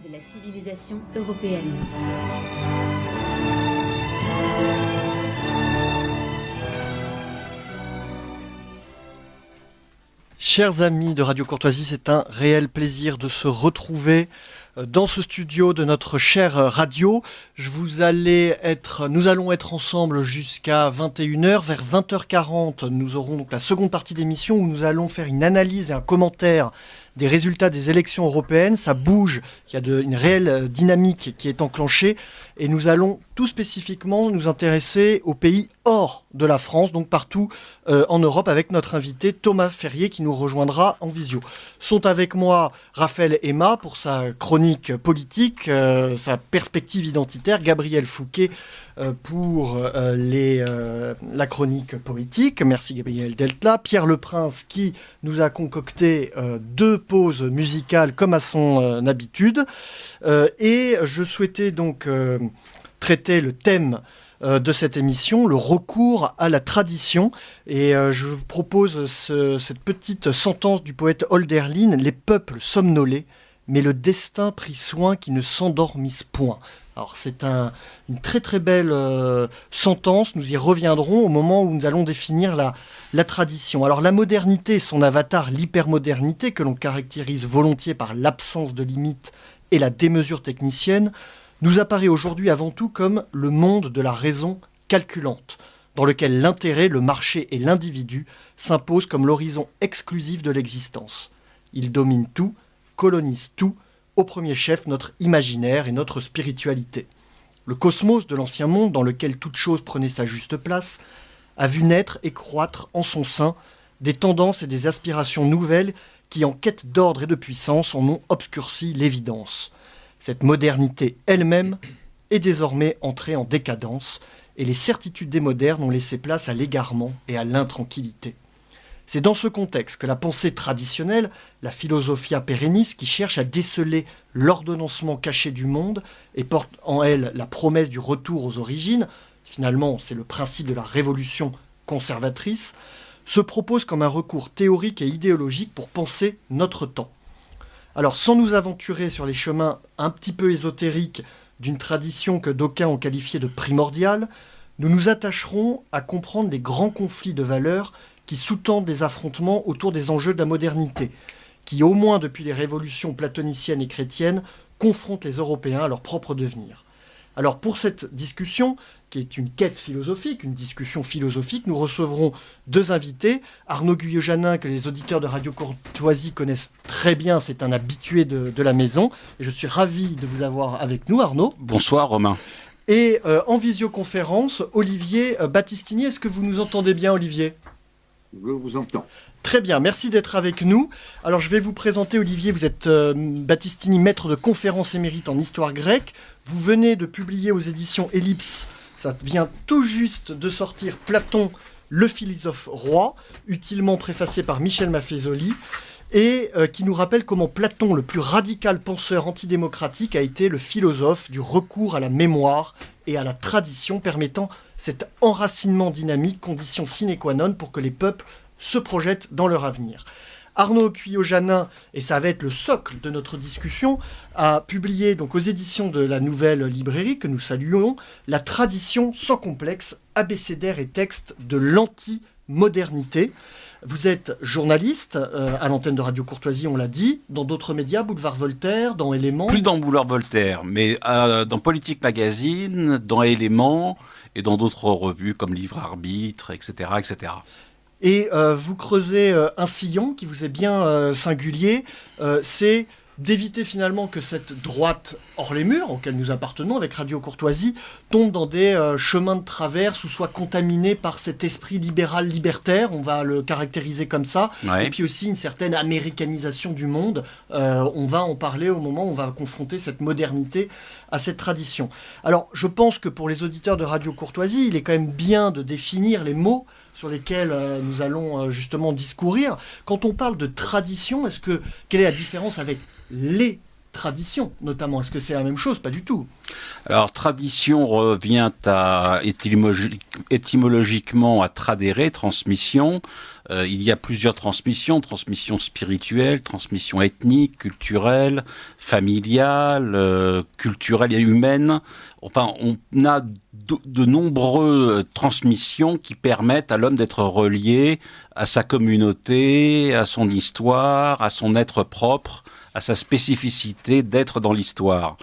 de la civilisation européenne. Chers amis de Radio Courtoisie, c'est un réel plaisir de se retrouver dans ce studio de notre chère radio. Nous allons être ensemble jusqu'à 21h. Vers 20h40, nous aurons donc la seconde partie d'émission où nous allons faire une analyse et un commentaire des résultats des élections européennes. Ça bouge, il y a une réelle dynamique qui est enclenchée et nous allons tout spécifiquement nous intéresser aux pays hors de la France, donc partout en Europe, avec notre invité Thomas Ferrier qui nous rejoindra en visio. Sont avec moi Raphaël Emma pour sa chronique politique, sa perspective identitaire, Gabriel Fouquet pour la chronique politique. Merci Gabriel d'être là. Pierre Leprince qui nous a concocté deux pauses musicales comme à son habitude. Et je souhaitais donc traiter le thème de cette émission, le recours à la tradition. Et je vous propose cette petite sentence du poète Hölderlin: « Les peuples somnolaient, mais le destin prit soin qu'ils ne s'endormissent point ». Alors c'est une très très belle sentence, nous y reviendrons au moment où nous allons définir la tradition. Alors la modernité, son avatar, l'hypermodernité, que l'on caractérise volontiers par l'absence de limites et la démesure technicienne, nous apparaît aujourd'hui avant tout comme le monde de la raison calculante, dans lequel l'intérêt, le marché et l'individu s'imposent comme l'horizon exclusif de l'existence. Il domine tout, colonise tout, au premier chef notre imaginaire et notre spiritualité. Le cosmos de l'ancien monde, dans lequel toute chose prenait sa juste place, a vu naître et croître en son sein des tendances et des aspirations nouvelles qui, en quête d'ordre et de puissance, en ont obscurci l'évidence. Cette modernité elle-même est désormais entrée en décadence, et les certitudes des modernes ont laissé place à l'égarement et à l'intranquillité. C'est dans ce contexte que la pensée traditionnelle, la philosophia perennis, qui cherche à déceler l'ordonnancement caché du monde et porte en elle la promesse du retour aux origines, finalement c'est le principe de la révolution conservatrice, se propose comme un recours théorique et idéologique pour penser notre temps. Alors sans nous aventurer sur les chemins un petit peu ésotériques d'une tradition que d'aucuns ont qualifiée de primordiale, nous nous attacherons à comprendre les grands conflits de valeurs qui sous-tendent les affrontements autour des enjeux de la modernité, qui, au moins depuis les révolutions platoniciennes et chrétiennes, confrontent les Européens à leur propre devenir. Alors pour cette discussion, qui est une quête philosophique, une discussion philosophique, nous recevrons deux invités. Arnaud Guyot-Janin, que les auditeurs de Radio Courtoisie connaissent très bien, c'est un habitué de la maison. Et je suis ravi de vous avoir avec nous, Arnaud. Bonsoir Romain. Et en visioconférence, Olivier Battistini. Est-ce que vous nous entendez bien, Olivier ? Je vous entends. Très bien, merci d'être avec nous. Alors je vais vous présenter, Olivier, vous êtes Battistini, maître de conférences émérite en histoire grecque. Vous venez de publier aux éditions Ellipse, ça vient tout juste de sortir, Platon, le philosophe roi, utilement préfacé par Michel Maffezoli, et qui nous rappelle comment Platon, le plus radical penseur antidémocratique, a été le philosophe du recours à la mémoire et à la tradition, permettant cet enracinement dynamique, condition sine qua non pour que les peuples se projettent dans leur avenir. Arnaud Guyot-Janin, et ça va être le socle de notre discussion, a publié donc aux éditions de la Nouvelle Librairie, que nous saluons, La tradition sans complexe, abécédaire et texte de l'anti-modernité. Vous êtes journaliste à l'antenne de Radio Courtoisie, on l'a dit, dans d'autres médias, Boulevard Voltaire, dans Éléments. Plus dans Boulevard Voltaire, mais dans Politique Magazine, dans Éléments et dans d'autres revues comme Livre Arbitre, etc., etc. Et vous creusez un sillon qui vous est bien singulier, c'est d'éviter finalement que cette droite hors les murs, auquel nous appartenons avec Radio Courtoisie, tombe dans des chemins de traverse ou soit contaminée par cet esprit libéral libertaire, on va le caractériser comme ça, ouais. Et puis aussi une certaine américanisation du monde. On va en parler au moment où on va confronter cette modernité à cette tradition. Alors je pense que pour les auditeurs de Radio Courtoisie, il est quand même bien de définir les mots sur lesquels nous allons justement discourir. Quand on parle de tradition, quelle est la différence avec les tradition, notamment. Est-ce que c'est la même chose? Pas du tout. Alors, tradition revient étymologiquement à tradere, transmission. Il y a plusieurs transmissions, transmission spirituelle, transmission ethnique, culturelle, familiale, culturelle et humaine. Enfin, on a de nombreuses transmissions qui permettent à l'homme d'être relié à sa communauté, à son histoire, à son être propre, à sa spécificité d'être dans l'histoire.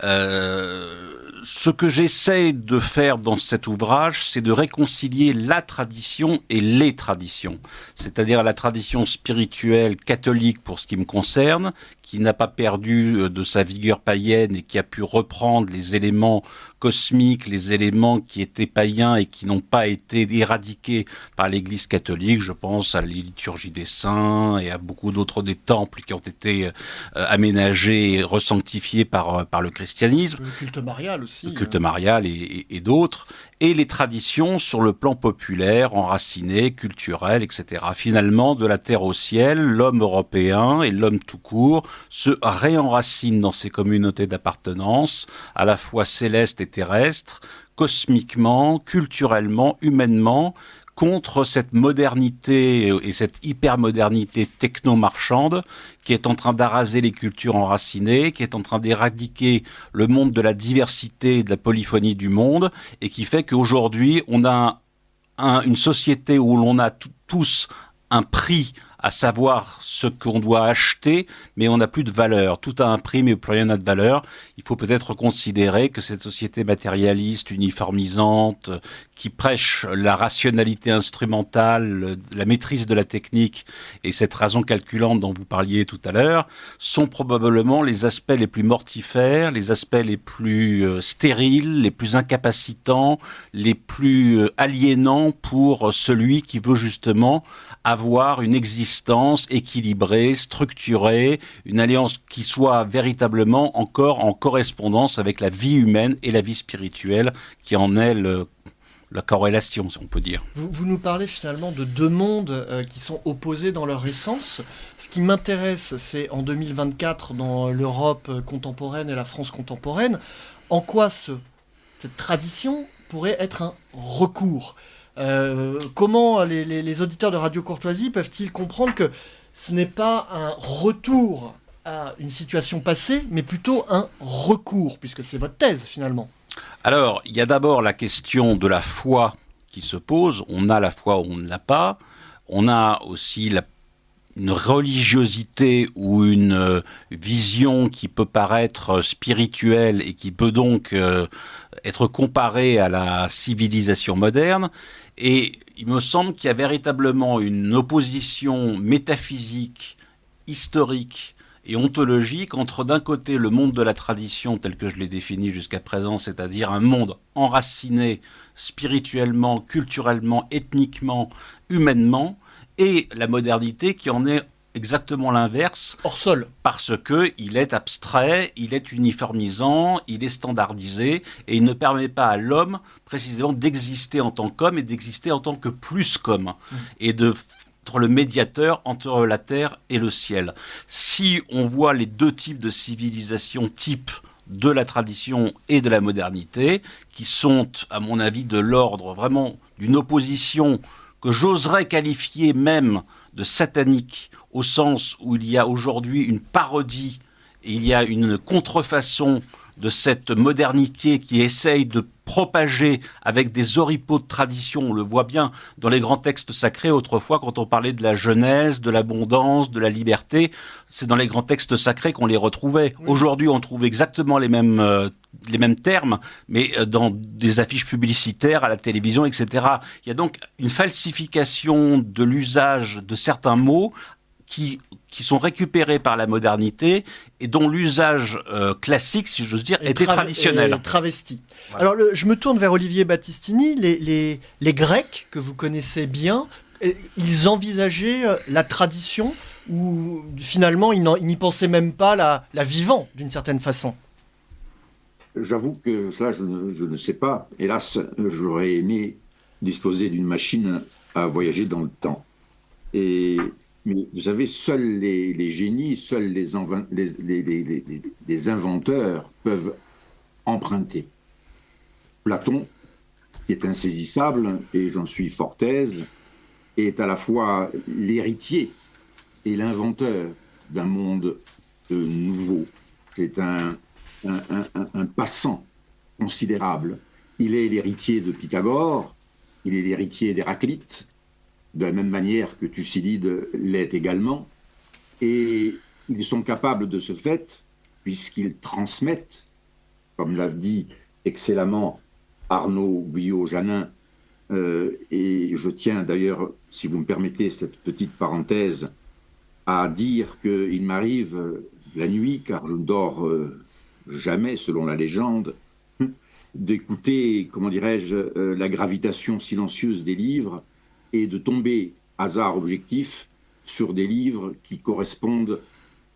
Ce que j'essaie de faire dans cet ouvrage, c'est de réconcilier la tradition et les traditions. C'est-à-dire la tradition spirituelle catholique pour ce qui me concerne, qui n'a pas perdu de sa vigueur païenne et qui a pu reprendre les éléments cosmiques, les éléments qui étaient païens et qui n'ont pas été éradiqués par l'Église catholique. Je pense à la liturgie des saints et à beaucoup d'autres des temples qui ont été aménagés et resanctifiés par le christianisme. Le culte marial aussi. Le culte marial et d'autres. Et les traditions sur le plan populaire, enracinées, culturelles, etc. Finalement, de la terre au ciel, l'homme européen et l'homme tout court se réenracinent dans ces communautés d'appartenance, à la fois célestes et terrestres, cosmiquement, culturellement, humainement, contre cette modernité et cette hypermodernité techno-marchande qui est en train d'araser les cultures enracinées, qui est en train d'éradiquer le monde de la diversité et de la polyphonie du monde, et qui fait qu'aujourd'hui, on a une société où l'on a tous un prix à savoir ce qu'on doit acheter, mais on n'a plus de valeur. Tout a un prix, mais plus rien n'a de valeur. Il faut peut-être considérer que cette société matérialiste, uniformisante, qui prêche la rationalité instrumentale, la maîtrise de la technique et cette raison calculante dont vous parliez tout à l'heure, sont probablement les aspects les plus mortifères, les aspects les plus stériles, les plus incapacitants, les plus aliénants pour celui qui veut justement avoir une existence équilibrée, structurée, une alliance qui soit véritablement encore en correspondance avec la vie humaine et la vie spirituelle qui en est la corrélation, si on peut dire. Vous nous parlez finalement de deux mondes qui sont opposés dans leur essence. Ce qui m'intéresse, c'est en 2024, dans l'Europe contemporaine et la France contemporaine, en quoi cette tradition pourrait être un recours. Comment les auditeurs de Radio Courtoisie peuvent-ils comprendre que ce n'est pas un retour à une situation passée, mais plutôt un recours, puisque c'est votre thèse finalement? Alors, il y a d'abord la question de la foi qui se pose. On a la foi ou on ne l'a pas. On a aussi une religiosité ou une vision qui peut paraître spirituelle et qui peut donc être comparée à la civilisation moderne. Et il me semble qu'il y a véritablement une opposition métaphysique, historique et ontologique entre d'un côté le monde de la tradition tel que je l'ai défini jusqu'à présent, c'est-à-dire un monde enraciné spirituellement, culturellement, ethniquement, humainement, et la modernité qui en est exactement l'inverse. Hors sol. Parce qu'il est abstrait, il est uniformisant, il est standardisé, et il ne permet pas à l'homme précisément d'exister en tant qu'homme et d'exister en tant que plus qu'homme, et de être le médiateur entre la terre et le ciel. Si on voit les deux types de civilisation type de la tradition et de la modernité, qui sont, à mon avis, de l'ordre vraiment d'une opposition que j'oserais qualifier même de satanique, au sens où il y a aujourd'hui une parodie et il y a une contrefaçon de cette modernité qui essaye de propager avec des oripeaux de tradition. On le voit bien dans les grands textes sacrés. Autrefois, quand on parlait de la Genèse, de l'abondance, de la liberté, c'est dans les grands textes sacrés qu'on les retrouvait. Oui. Aujourd'hui, on trouve exactement les mêmes termes, mais dans des affiches publicitaires, à la télévision, etc. Il y a donc une falsification de l'usage de certains mots qui sont récupérés par la modernité et dont l'usage classique, si j'ose dire, était traditionnel. Travesti. Voilà. Alors, je me tourne vers Olivier Battistini. Les Grecs, que vous connaissez bien, ils envisageaient la tradition ou finalement, ils n'y pensaient même pas la vivant, d'une certaine façon? J'avoue que cela, je ne sais pas. Hélas, j'aurais aimé disposer d'une machine à voyager dans le temps. Mais vous savez, seuls les génies, seuls les inventeurs peuvent emprunter. Platon, qui est insaisissable, et j'en suis fort aise, est à la fois l'héritier et l'inventeur d'un monde nouveau. C'est un passant considérable. Il est l'héritier de Pythagore, il est l'héritier d'Héraclite, de la même manière que Thucydide l'est également, et ils sont capables de ce fait, puisqu'ils transmettent, comme l'a dit excellemment Arnaud Guyot-Janin, et je tiens d'ailleurs, si vous me permettez cette petite parenthèse, à dire qu'il m'arrive la nuit, car je ne dors jamais, selon la légende, d'écouter, comment dirais-je, la gravitation silencieuse des livres et de tomber, hasard objectif, sur des livres qui correspondent,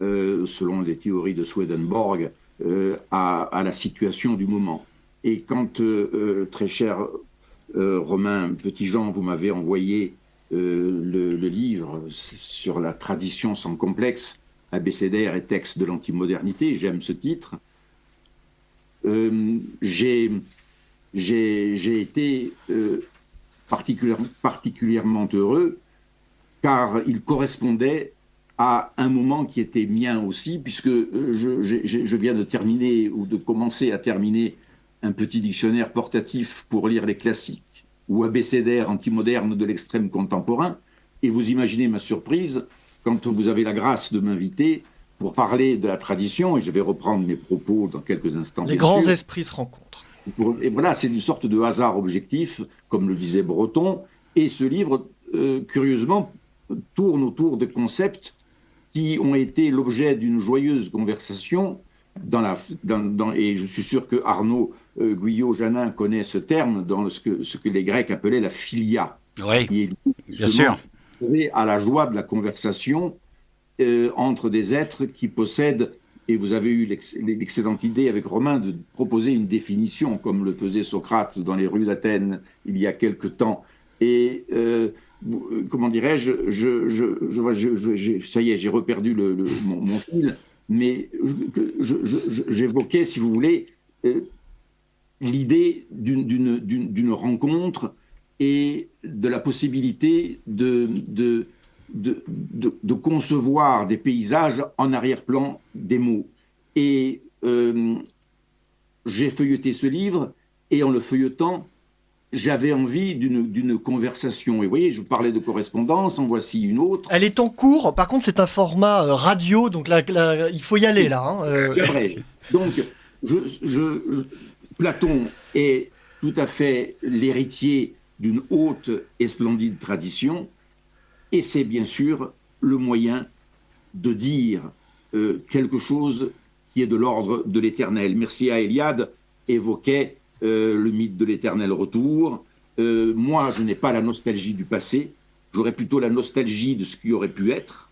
selon les théories de Swedenborg, à la situation du moment. Et quand, très cher Romain Petitjean, vous m'avez envoyé le livre sur la tradition sans complexe, abécédaire et texte de l'antimodernité, j'aime ce titre, j'ai été particulièrement heureux, car il correspondait à un moment qui était mien aussi, puisque je viens de terminer, ou de commencer à terminer, un petit dictionnaire portatif pour lire les classiques, ou abécédaire antimoderne de l'extrême contemporain, et vous imaginez ma surprise quand vous avez la grâce de m'inviter pour parler de la tradition, et je vais reprendre mes propos dans quelques instants. Les grands esprits se rencontrent. Et voilà, c'est une sorte de hasard objectif, comme le disait Breton, et ce livre, curieusement, tourne autour de concepts qui ont été l'objet d'une joyeuse conversation, et je suis sûr que Arnaud Guyot-Janin connaît ce terme, dans ce que les Grecs appelaient la philia. Oui, qui est bien sûr. À la joie de la conversation entre des êtres qui possèdent, et vous avez eu l'excellente idée avec Romain de proposer une définition, comme le faisait Socrate dans les rues d'Athènes il y a quelque temps. Et comment dirais-je, ça y est, j'ai reperdu mon fil, mais j'évoquais, si vous voulez, l'idée d'une rencontre et de la possibilité de concevoir des paysages en arrière-plan des mots. Et j'ai feuilleté ce livre, et en le feuilletant, j'avais envie d'une conversation. Et vous voyez, je vous parlais de correspondance, en voici une autre. Elle est en cours, par contre c'est un format radio, donc là, il faut y aller là. C'est vrai. Donc, Platon est tout à fait l'héritier d'une haute et splendide tradition, et c'est bien sûr le moyen de dire quelque chose qui est de l'ordre de l'éternel. Mircea Eliade évoquait le mythe de l'éternel retour. Moi, je n'ai pas la nostalgie du passé, j'aurais plutôt la nostalgie de ce qui aurait pu être.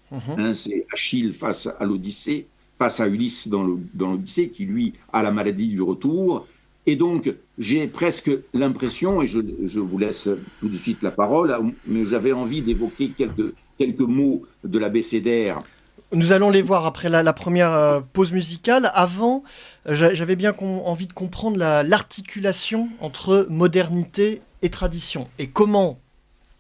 C'est Achille face à l'Odyssée, face à Ulysse dans l'Odyssée, qui lui a la maladie du retour. Et donc, j'ai presque l'impression, et je vous laisse tout de suite la parole, mais j'avais envie d'évoquer quelques mots de l'abécédaire. Nous allons les voir après la première pause musicale. Avant, j'avais bien envie de comprendre l'articulation entre modernité et tradition. Et comment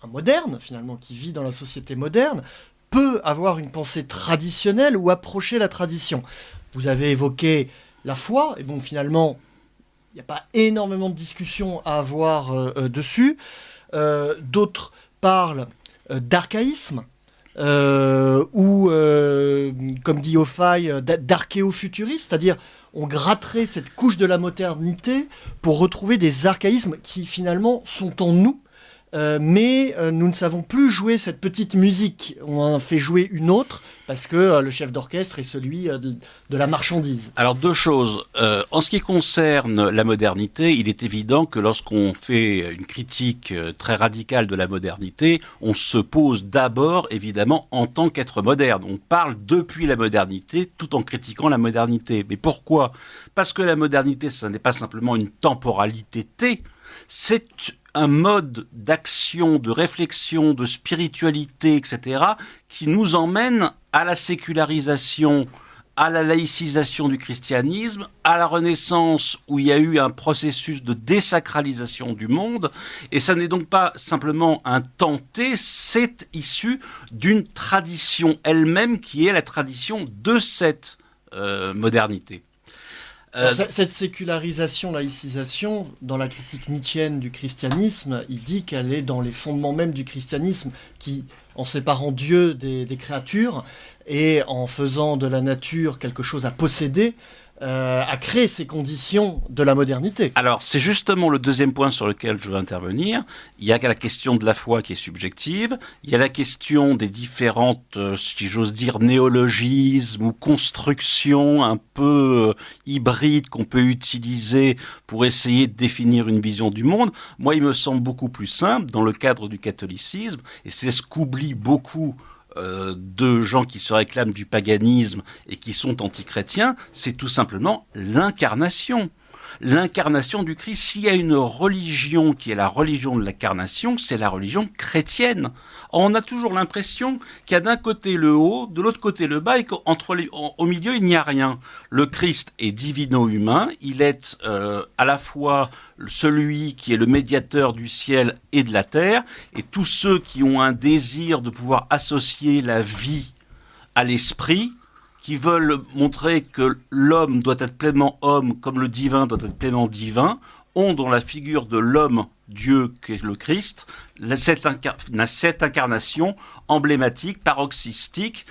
un moderne, finalement, qui vit dans la société moderne, peut avoir une pensée traditionnelle ou approcher la tradition. Vous avez évoqué la foi, et bon, finalement, il n'y a pas énormément de discussions à avoir dessus. D'autres parlent d'archaïsme, ou, comme dit Offaï, d'archéofuturisme, c'est-à-dire on gratterait cette couche de la modernité pour retrouver des archaïsmes qui finalement sont en nous, mais nous ne savons plus jouer cette petite musique. On en fait jouer une autre parce que le chef d'orchestre est celui de la marchandise. Alors deux choses. En ce qui concerne la modernité, il est évident que lorsqu'on fait une critique très radicale de la modernité, on se pose d'abord évidemment en tant qu'être moderne. On parle depuis la modernité tout en critiquant la modernité. Mais pourquoi ? Parce que la modernité, ça n'est pas simplement une temporalité T, c'est un mode d'action, de réflexion, de spiritualité, etc., qui nous emmène à la sécularisation, à la laïcisation du christianisme, à la Renaissance où il y a eu un processus de désacralisation du monde. Et ça n'est donc pas simplement un tenté, c'est issu d'une tradition elle-même qui est la tradition de cette modernité. Cette sécularisation, laïcisation, dans la critique nietzschéenne du christianisme, il dit qu'elle est dans les fondements même du christianisme, qui, en séparant Dieu des créatures et en faisant de la nature quelque chose à posséder, a créé ces conditions de la modernité. Alors, c'est justement le deuxième point sur lequel je veux intervenir. Il y a la question de la foi qui est subjective, il y a la question des différentes, si j'ose dire, néologismes ou constructions un peu hybrides qu'on peut utiliser pour essayer de définir une vision du monde. Moi, il me semble beaucoup plus simple, dans le cadre du catholicisme, et c'est ce qu'oublient beaucoup de gens qui se réclament du paganisme et qui sont antichrétiens, c'est tout simplement l'incarnation. L'incarnation du Christ. S'il y a une religion qui est la religion de l'incarnation, c'est la religion chrétienne. On a toujours l'impression qu'il y a d'un côté le haut, de l'autre côté le bas, et qu'au milieu, il n'y a rien. Le Christ est divino-humain, il est à la fois celui qui est le médiateur du ciel et de la terre, et tous ceux qui ont un désir de pouvoir associer la vie à l'esprit, qui veulent montrer que l'homme doit être pleinement homme, comme le divin doit être pleinement divin, ont dans la figure de l'homme Dieu, qui est le Christ, cette incarnation emblématique, paroxystique,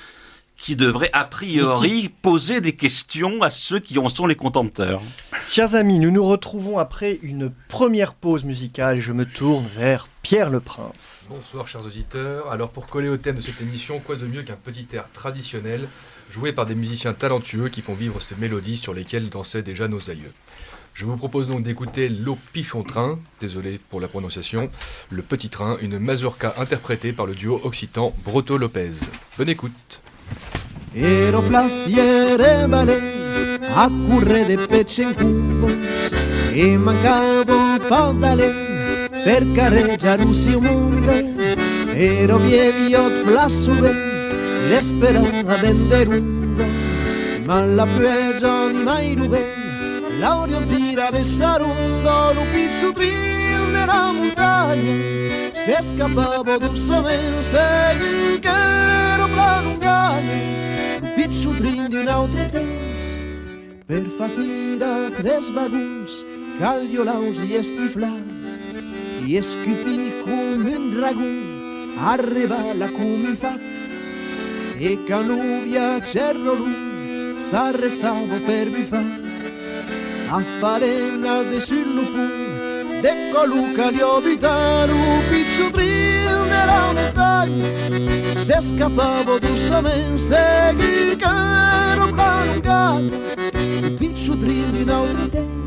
qui devrait a priori poser des questions à ceux qui en sont les contempteurs. Chers amis, nous nous retrouvons après une première pause musicale et je me tourne vers Pierre Le Prince. Bonsoir chers auditeurs. Alors pour coller au thème de cette émission, quoi de mieux qu'un petit air traditionnel joué par des musiciens talentueux qui font vivre ces mélodies sur lesquelles dansaient déjà nos aïeux. Je vous propose donc d'écouter L'O Pichon Train, désolé pour la prononciation, Le Petit Train, une mazurka interprétée par le duo occitan Broto-Lopez. Bonne écoute. Ero plaffiere balè a curre de pece in cubo e mancavo un po' d'alè per carreggiare un simonde. Ero viejo plassube l'esperava venderundo, ma la pioggia di mai rubè la orientira de sarundo, lo pizzo trin della montagna se scappavo dolcemente che ero planungagna, lo pizzo trin di un altro temps per fatira tres vagons cagliolaus i estiflar i escupì come un dragón arriba la come fat e Canubia cerro lui s'arrestavo per bifar a farenga de sullupun de coluca di obitare un pizzo trin della montagna se scappavo dolcemente segui che ero planungato un pizzo trin di un altro tempo.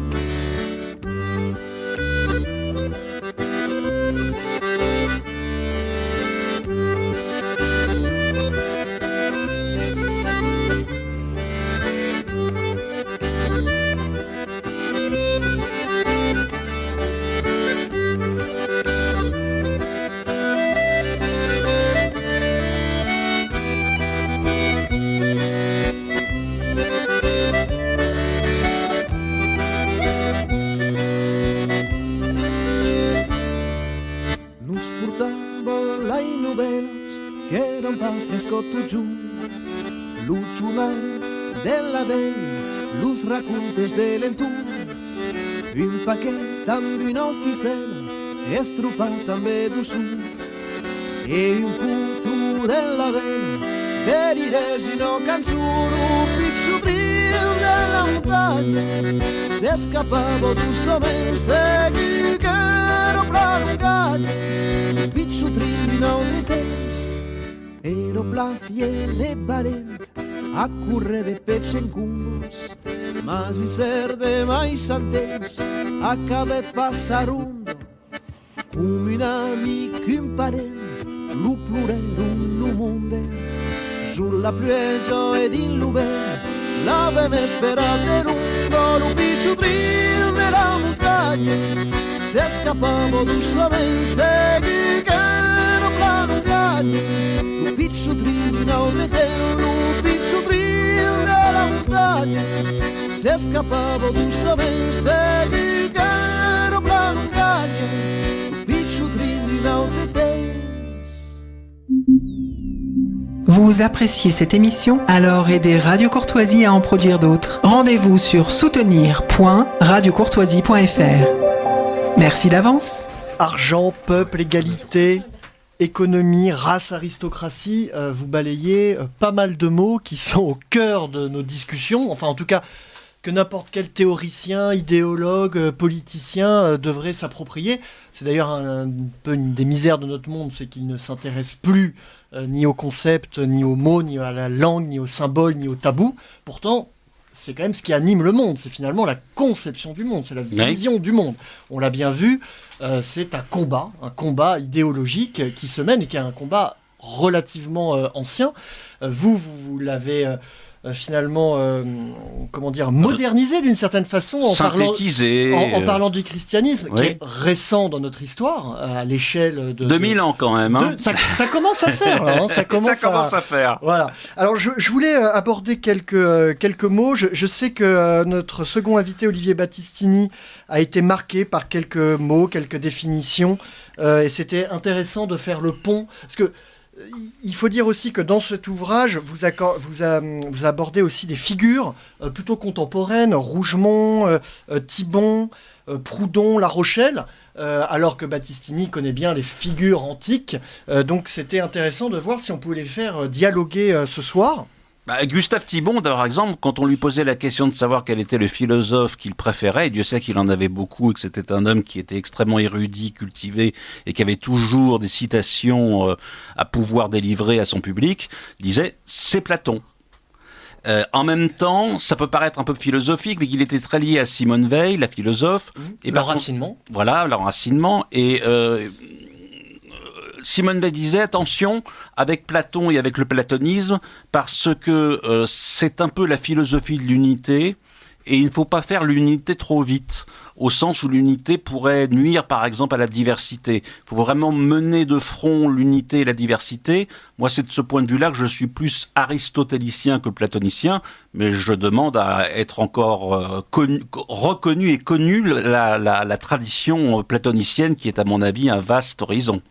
Frescotto giù, l'ucciular della veglia, los raccontes dell'entour, un paquet amb un officer estrupat també d'ussú, e un punto della vella, derires i no canzuro, un pizzotrin della montagna, se scappavo dolcemente, segui che ero planungaglia, un pizzotrin di non te. Ero plafiere valent a curre de pece en cumbos, mas un ser de mais antes acabet passarundo, come un amic, un parent, lo plurero, lo monde, sulla pioggia ed in l'uber, l'avem esperat de lungo, lo pizzotrin della montagna, se escapava dolçament segui que no plano gagno lo piccio trillo in altre lo piccio trillo della montagna se escapava dolçament segui que no plano gagno lo piccio trillo in altre. Vous appréciez cette émission? Alors aidez Radio Courtoisie à en produire d'autres. Rendez-vous sur soutenir.radiocourtoisie.fr. Merci d'avance. Argent, peuple, égalité, économie, race, aristocratie, vous balayez pas mal de mots qui sont au cœur de nos discussions, enfin en tout cas que n'importe quel théoricien, idéologue, politicien devrait s'approprier. C'est d'ailleurs un peu une des misères de notre monde, c'est qu'il ne s'intéresse plus ni au concept, ni aux mots, ni à la langue, ni aux symboles, ni aux tabous. Pourtant, c'est quand même ce qui anime le monde. C'est finalement la conception du monde, c'est la vision du monde. On l'a bien vu, c'est un combat idéologique qui se mène et qui est un combat relativement ancien. Vous l'avez finalement, modernisé d'une certaine façon en parlant du christianisme, qui est récent dans notre histoire, à l'échelle de... 2000 ans quand même. Hein. Ça commence à faire, là. Hein, ça commence à faire. Voilà. Alors, je voulais aborder quelques mots. Je sais que notre second invité, Olivier Battistini, a été marqué par quelques mots, quelques définitions, et c'était intéressant de faire le pont, parce que il faut dire aussi que dans cet ouvrage, vous abordez aussi des figures plutôt contemporaines, Rougemont, Thibon, Proudhon, La Rochelle, alors que Battistini connaît bien les figures antiques. Donc c'était intéressant de voir si on pouvait les faire dialoguer ce soir. Gustave Thibon, par exemple, quand on lui posait la question de savoir quel était le philosophe qu'il préférait, et Dieu sait qu'il en avait beaucoup et que c'était un homme qui était extrêmement érudit, cultivé et qui avait toujours des citations à pouvoir délivrer à son public, disait « c'est Platon ». En même temps, ça peut paraître un peu philosophique, mais qu'il était très lié à Simone Veil, la philosophe. Et l'enracinement. Voilà, l'enracinement. Et Simone Veil disait attention avec Platon et avec le platonisme, parce que c'est un peu la philosophie de l'unité, et il ne faut pas faire l'unité trop vite, au sens où l'unité pourrait nuire par exemple à la diversité. Il faut vraiment mener de front l'unité et la diversité. Moi, c'est de ce point de vue-là que je suis plus aristotélicien que platonicien, mais je demande à être encore reconnu et connu la tradition platonicienne, qui est à mon avis un vaste horizon.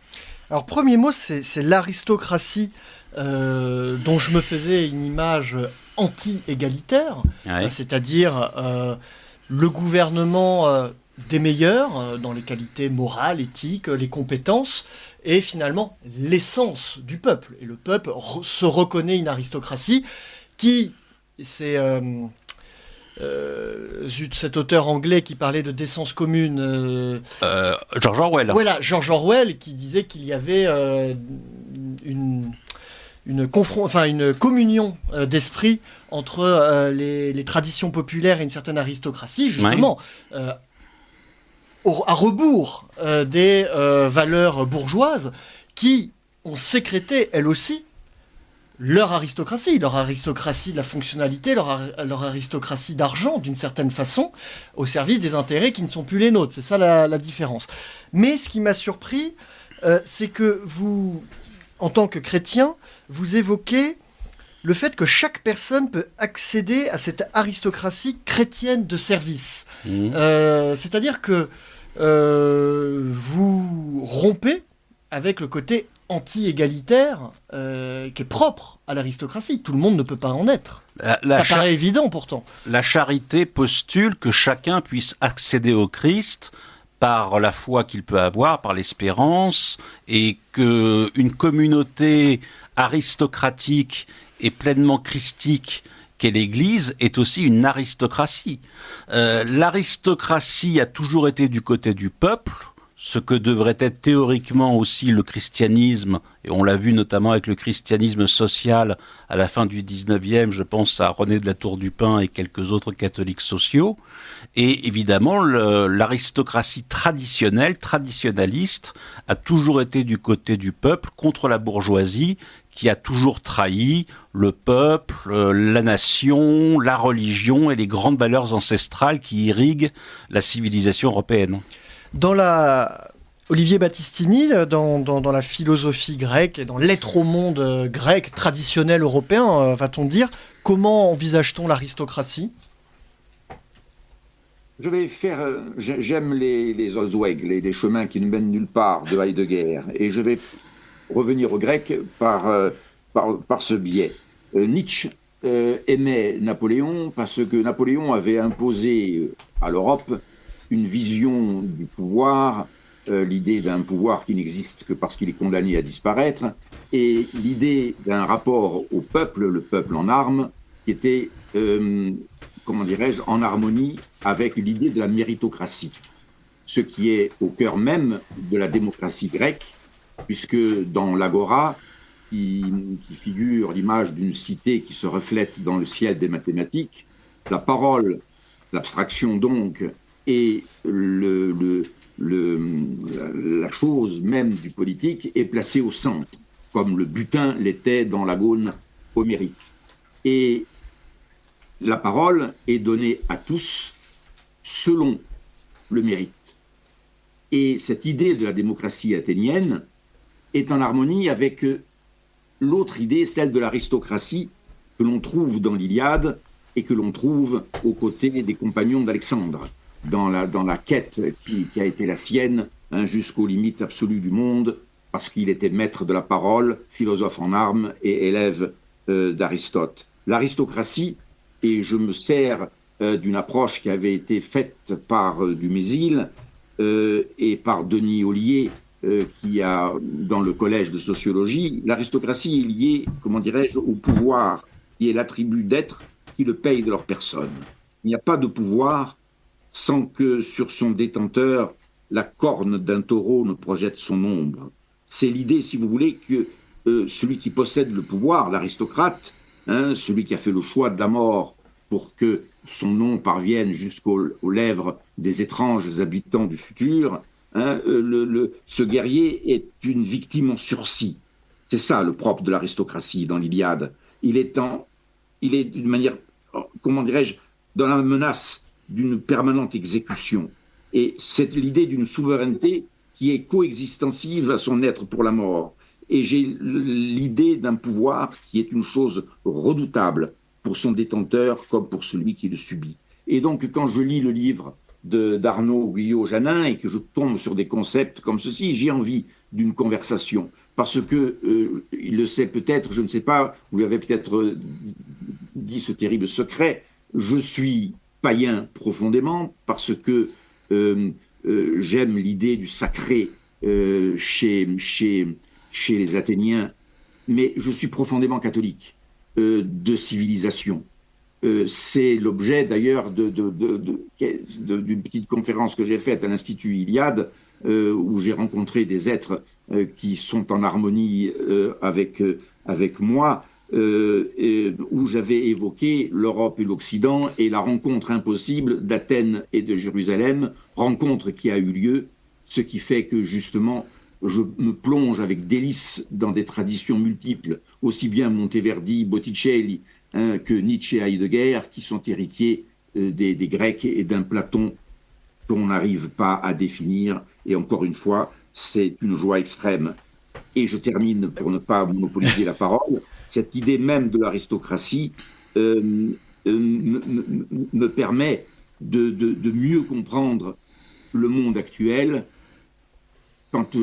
Alors, premier mot, c'est l'aristocratie dont je me faisais une image anti-égalitaire, c'est-à-dire le gouvernement des meilleurs dans les qualités morales, éthiques, les compétences, et finalement l'essence du peuple. Et le peuple se reconnaît une aristocratie qui, c'est... cet auteur anglais qui parlait de décence commune, George Orwell. Voilà, George Orwell, qui disait qu'il y avait une communion d'esprit entre les traditions populaires et une certaine aristocratie, justement, à rebours des valeurs bourgeoises qui ont sécrété, elles aussi, leur aristocratie de la fonctionnalité, leur aristocratie d'argent, d'une certaine façon, au service des intérêts qui ne sont plus les nôtres. C'est ça la différence. Mais ce qui m'a surpris, c'est que vous, en tant que chrétien, vous évoquez le fait que chaque personne peut accéder à cette aristocratie chrétienne de service. C'est-à-dire que vous rompez avec le côté anti-égalitaire qui est propre à l'aristocratie. Tout le monde ne peut pas en être. Ça paraît évident pourtant. La charité postule que chacun puisse accéder au Christ par la foi qu'il peut avoir, par l'espérance, et qu'une communauté aristocratique et pleinement christique qu'est l'Église est aussi une aristocratie. L'aristocratie a toujours été du côté du peuple, ce que devrait être théoriquement aussi le christianisme, et on l'a vu notamment avec le christianisme social à la fin du 19e, je pense à René de la Tour du Pin et quelques autres catholiques sociaux, et évidemment l'aristocratie traditionnelle, traditionnaliste, a toujours été du côté du peuple contre la bourgeoisie, qui a toujours trahi le peuple, la nation, la religion et les grandes valeurs ancestrales qui irriguent la civilisation européenne. Olivier Battistini, dans la philosophie grecque et dans l'être au monde grec traditionnel européen, va-t-on dire, comment envisage-t-on l'aristocratie ? Je vais faire. J'aime les Holzweg, les chemins qui ne mènent nulle part de Heidegger, et je vais revenir au grec par ce biais. Nietzsche aimait Napoléon parce que Napoléon avait imposé à l'Europe une vision du pouvoir, l'idée d'un pouvoir qui n'existe que parce qu'il est condamné à disparaître, et l'idée d'un rapport au peuple, le peuple en armes, qui était, comment dirais-je, en harmonie avec l'idée de la méritocratie, ce qui est au cœur même de la démocratie grecque, puisque dans l'Agora, qui figure l'image d'une cité qui se reflète dans le ciel des mathématiques, la parole, l'abstraction donc, et la chose même du politique est placée au centre, comme le butin l'était dans l'agone homérique. Et la parole est donnée à tous selon le mérite. Et cette idée de la démocratie athénienne est en harmonie avec l'autre idée, celle de l'aristocratie, que l'on trouve dans l'Iliade et que l'on trouve aux côtés des compagnons d'Alexandre, dans la quête qui a été la sienne, jusqu'aux limites absolues du monde, parce qu'il était maître de la parole, philosophe en armes et élève d'Aristote. L'aristocratie, et je me sers d'une approche qui avait été faite par Dumézil et par Denis Ollier, qui a dans le collège de sociologie, l'aristocratie est liée, comment dirais-je, au pouvoir, qui est l'attribut d'être qui le paye de leur personne. Il n'y a pas de pouvoir sans que sur son détenteur, la corne d'un taureau ne projette son ombre. C'est l'idée, si vous voulez, que celui qui possède le pouvoir, l'aristocrate, celui qui a fait le choix de la mort pour que son nom parvienne jusqu'aux lèvres des étranges habitants du futur, ce guerrier est une victime en sursis. C'est ça le propre de l'aristocratie dans l'Iliade. Il est d'une manière, comment dirais-je, dans la menace d'une permanente exécution. Et c'est l'idée d'une souveraineté qui est coexistensive à son être pour la mort. Et j'ai l'idée d'un pouvoir qui est une chose redoutable pour son détenteur comme pour celui qui le subit. Et donc, quand je lis le livre d'Arnaud Guyot-Janin et que je tombe sur des concepts comme ceci, j'ai envie d'une conversation. Parce que, il le sait peut-être, je ne sais pas, vous lui avez peut-être dit ce terrible secret, je suis païen profondément parce que j'aime l'idée du sacré chez les Athéniens, mais je suis profondément catholique de civilisation. C'est l'objet d'ailleurs d'une petite conférence que j'ai faite à l'Institut Iliade, où j'ai rencontré des êtres qui sont en harmonie avec moi, où j'avais évoqué l'Europe et l'Occident et la rencontre impossible d'Athènes et de Jérusalem, rencontre qui a eu lieu, ce qui fait que justement je me plonge avec délice dans des traditions multiples, aussi bien Monteverdi, Botticelli, que Nietzsche et Heidegger, qui sont héritiers des Grecs et d'un Platon qu'on n'arrive pas à définir. Et encore une fois, c'est une joie extrême. Et je termine, pour ne pas monopoliser la parole, cette idée même de l'aristocratie me permet de mieux comprendre le monde actuel quand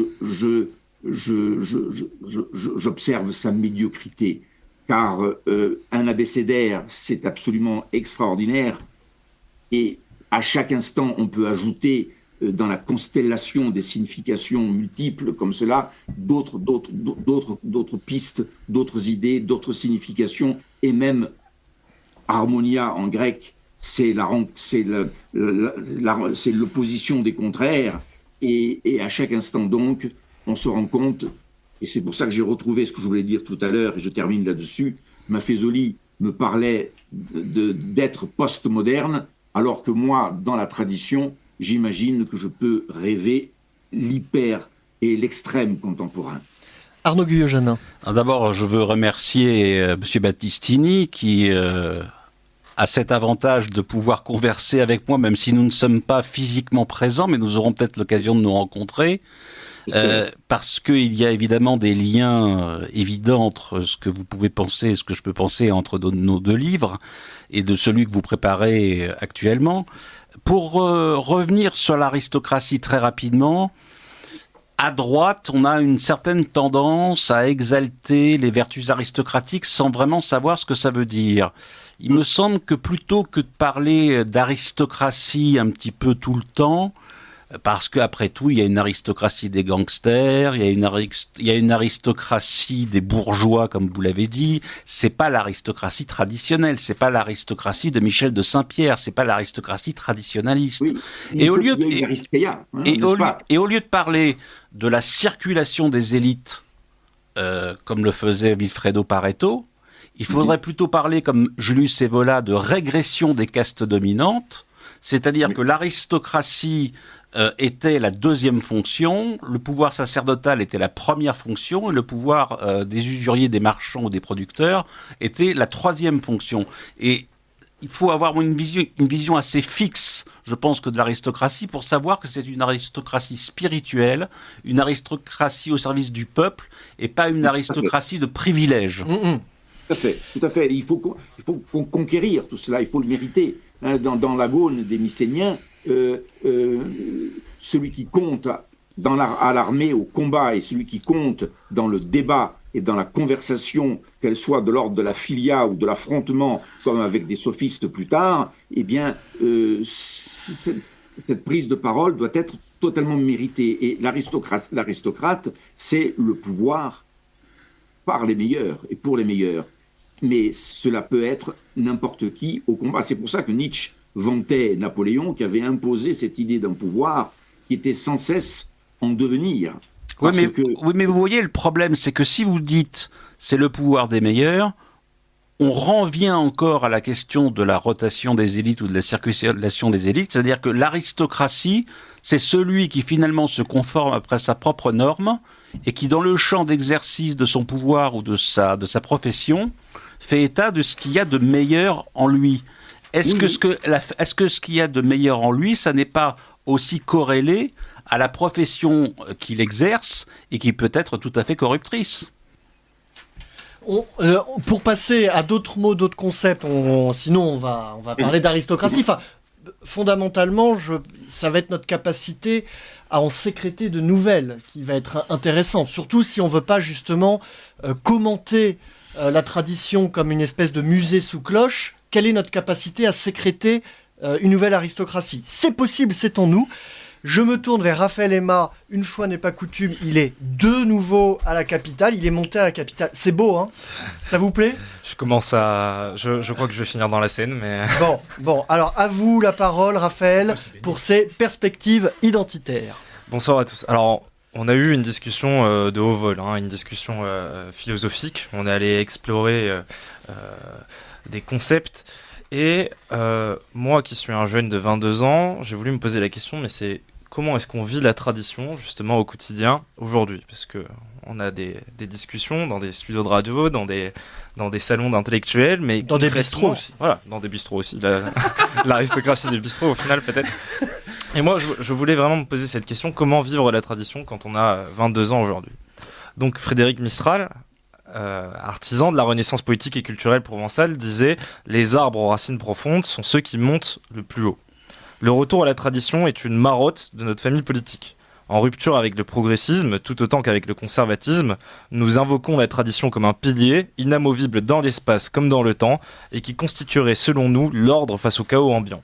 j'observe sa médiocrité. Car un abécédaire, c'est absolument extraordinaire. Et à chaque instant, on peut ajouter dans la constellation des significations multiples comme cela, d'autres pistes, d'autres idées, d'autres significations, et même harmonia en grec, c'est l'opposition des contraires, et à chaque instant donc, on se rend compte, et c'est pour ça que j'ai retrouvé ce que je voulais dire tout à l'heure, et je termine là-dessus, Maffezoli me parlait d'être post-moderne, alors que moi, dans la tradition, j'imagine que je peux rêver l'hyper et l'extrême contemporain. Arnaud Guyot-Janin. D'abord, je veux remercier M. Battistini qui a cet avantage de pouvoir converser avec moi, même si nous ne sommes pas physiquement présents, mais nous aurons peut-être l'occasion de nous rencontrer. Parce qu'il y a évidemment des liens évidents entre ce que vous pouvez penser et ce que je peux penser entre nos deux livres et de celui que vous préparez actuellement. Pour revenir sur l'aristocratie très rapidement, à droite, on a une certaine tendance à exalter les vertus aristocratiques sans vraiment savoir ce que ça veut dire. Il me semble que plutôt que de parler d'aristocratie un petit peu tout le temps, parce qu'après tout, il y a une aristocratie des gangsters, il y a une aristocratie des bourgeois, comme vous l'avez dit. C'est pas l'aristocratie traditionnelle, c'est pas l'aristocratie de Michel de Saint-Pierre, c'est pas l'aristocratie traditionnaliste. Oui, et au lieu de parler de la circulation des élites, comme le faisait Vilfredo Pareto, il faudrait plutôt parler, comme Julius Evola, de régression des castes dominantes, c'est-à-dire que l'aristocratie était la deuxième fonction, le pouvoir sacerdotal était la première fonction, et le pouvoir des usuriers, des marchands ou des producteurs était la troisième fonction. Et il faut avoir une vision assez fixe, je pense, que de l'aristocratie pour savoir que c'est une aristocratie spirituelle, une aristocratie au service du peuple, et pas une aristocratie de privilèges. Tout à fait. Il faut conquérir tout cela, il faut le mériter. Dans la Gaune des Mycéniens, celui qui compte à l'armée, au combat, et celui qui compte dans le débat et dans la conversation, qu'elle soit de l'ordre de la filia ou de l'affrontement, comme avec des sophistes plus tard, eh bien, cette prise de parole doit être totalement méritée. Et l'aristocrate, c'est le pouvoir par les meilleurs et pour les meilleurs. Mais cela peut être n'importe qui au combat. C'est pour ça que Nietzsche vantait Napoléon, qui avait imposé cette idée d'un pouvoir qui était sans cesse en devenir. Oui, mais vous voyez, le problème, c'est que si vous dites c'est le pouvoir des meilleurs, on renvient encore à la question de la rotation des élites ou de la circulation des élites, c'est-à-dire que l'aristocratie, c'est celui qui finalement se conforme après sa propre norme et qui, dans le champ d'exercice de son pouvoir ou de sa profession, fait état de ce qu'il y a de meilleur en lui. Est-ce que ce qu'il y a de meilleur en lui, ça n'est pas aussi corrélé à la profession qu'il exerce et qui peut être tout à fait corruptrice? Pour passer à d'autres mots, d'autres concepts, sinon on va parler d'aristocratie. Enfin, fondamentalement, ça va être notre capacité à en sécréter de nouvelles qui va être intéressante. Surtout si on ne veut pas justement commenter la tradition comme une espèce de musée sous cloche. Quelle est notre capacité à sécréter une nouvelle aristocratie? C'est possible, c'est en nous. Je me tourne vers Raphaël Aima, une fois n'est pas coutume, il est de nouveau à la capitale, il est monté à la capitale. C'est beau, hein? Ça vous plaît? Je crois que je vais finir dans la Seine, mais... Bon, alors à vous la parole, Raphaël, pour ces perspectives identitaires. Bonsoir à tous. Alors, on a eu une discussion de haut vol, une discussion philosophique. On est allé explorer des concepts. Et moi, qui suis un jeune de 22 ans, j'ai voulu me poser la question, mais c'est comment est-ce qu'on vit la tradition, justement, au quotidien, aujourd'hui? Parce qu'on a des discussions dans des studios de radio, dans des salons d'intellectuels, mais... Dans des bistrots aussi. Voilà, dans des bistrots aussi. L'aristocratie des bistrots, au final, peut-être. Et moi, je voulais vraiment me poser cette question, comment vivre la tradition quand on a 22 ans aujourd'hui? Donc, Frédéric Mistral, artisan de la renaissance politique et culturelle provençale, disait « Les arbres aux racines profondes sont ceux qui montent le plus haut ». Le retour à la tradition est une marotte de notre famille politique. En rupture avec le progressisme, tout autant qu'avec le conservatisme, nous invoquons la tradition comme un pilier, inamovible dans l'espace comme dans le temps, et qui constituerait, selon nous, l'ordre face au chaos ambiant.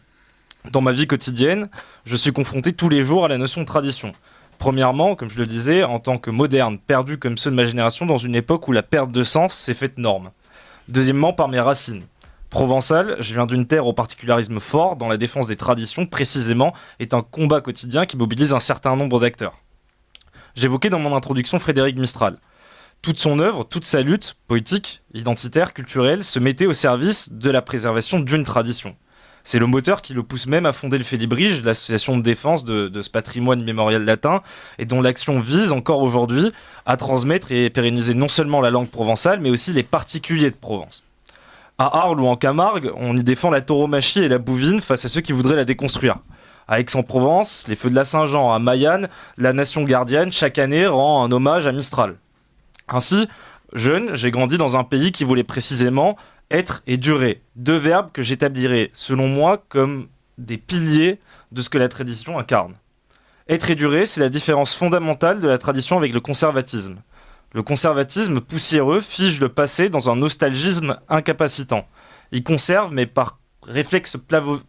Dans ma vie quotidienne, je suis confronté tous les jours à la notion de tradition. Premièrement, comme je le disais, en tant que moderne, perdu comme ceux de ma génération dans une époque où la perte de sens s'est faite norme. Deuxièmement, par mes racines. Provençal, je viens d'une terre au particularisme fort, dont la défense des traditions, précisément, est un combat quotidien qui mobilise un certain nombre d'acteurs. J'évoquais dans mon introduction Frédéric Mistral. Toute son œuvre, toute sa lutte, poétique, identitaire, culturelle, se mettait au service de la préservation d'une tradition. C'est le moteur qui le pousse même à fonder le Félibrige, l'association de défense de ce patrimoine mémorial latin, et dont l'action vise encore aujourd'hui à transmettre et pérenniser non seulement la langue provençale, mais aussi les particuliers de Provence. À Arles ou en Camargue, on y défend la tauromachie et la bouvine face à ceux qui voudraient la déconstruire. À Aix-en-Provence, les feux de la Saint-Jean, à Mayenne, la nation gardienne, chaque année, rend un hommage à Mistral. Ainsi, jeune, j'ai grandi dans un pays qui voulait précisément être et durer. 2 verbes que j'établirais, selon moi, comme des piliers de ce que la tradition incarne. Être et durer, c'est la différence fondamentale de la tradition avec le conservatisme. Le conservatisme poussiéreux fige le passé dans un nostalgisme incapacitant. Il conserve, mais par réflexe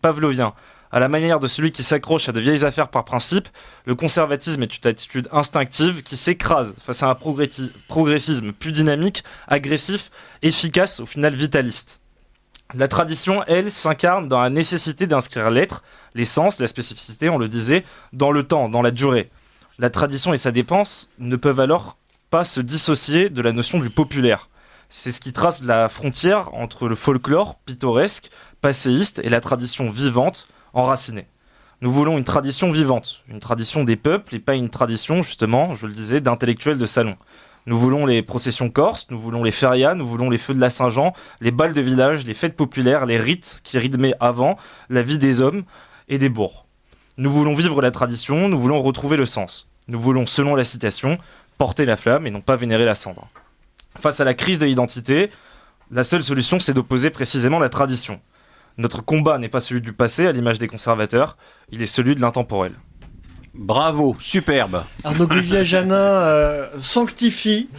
pavlovien. À la manière de celui qui s'accroche à de vieilles affaires par principe, le conservatisme est une attitude instinctive qui s'écrase face à un progressisme plus dynamique, agressif, efficace, au final vitaliste. La tradition, elle, s'incarne dans la nécessité d'inscrire l'être, l'essence, la spécificité, on le disait, dans le temps, dans la durée. La tradition et sa dépense ne peuvent alors pas se dissocier de la notion du populaire. C'est ce qui trace la frontière entre le folklore pittoresque, passéiste et la tradition vivante, enracinée. Nous voulons une tradition vivante, une tradition des peuples et pas une tradition, justement, je le disais, d'intellectuels de salon. Nous voulons les processions corses, nous voulons les férias, nous voulons les feux de la Saint-Jean, les bals de village, les fêtes populaires, les rites qui rythmaient avant la vie des hommes et des bourgs. Nous voulons vivre la tradition, nous voulons retrouver le sens. Nous voulons, selon la citation, porter la flamme et non pas vénérer la cendre. Face à la crise de l'identité, la seule solution, c'est d'opposer précisément la tradition. Notre combat n'est pas celui du passé, à l'image des conservateurs, il est celui de l'intemporel. Bravo, superbe. Arnaud Goulier-Janin sanctifie.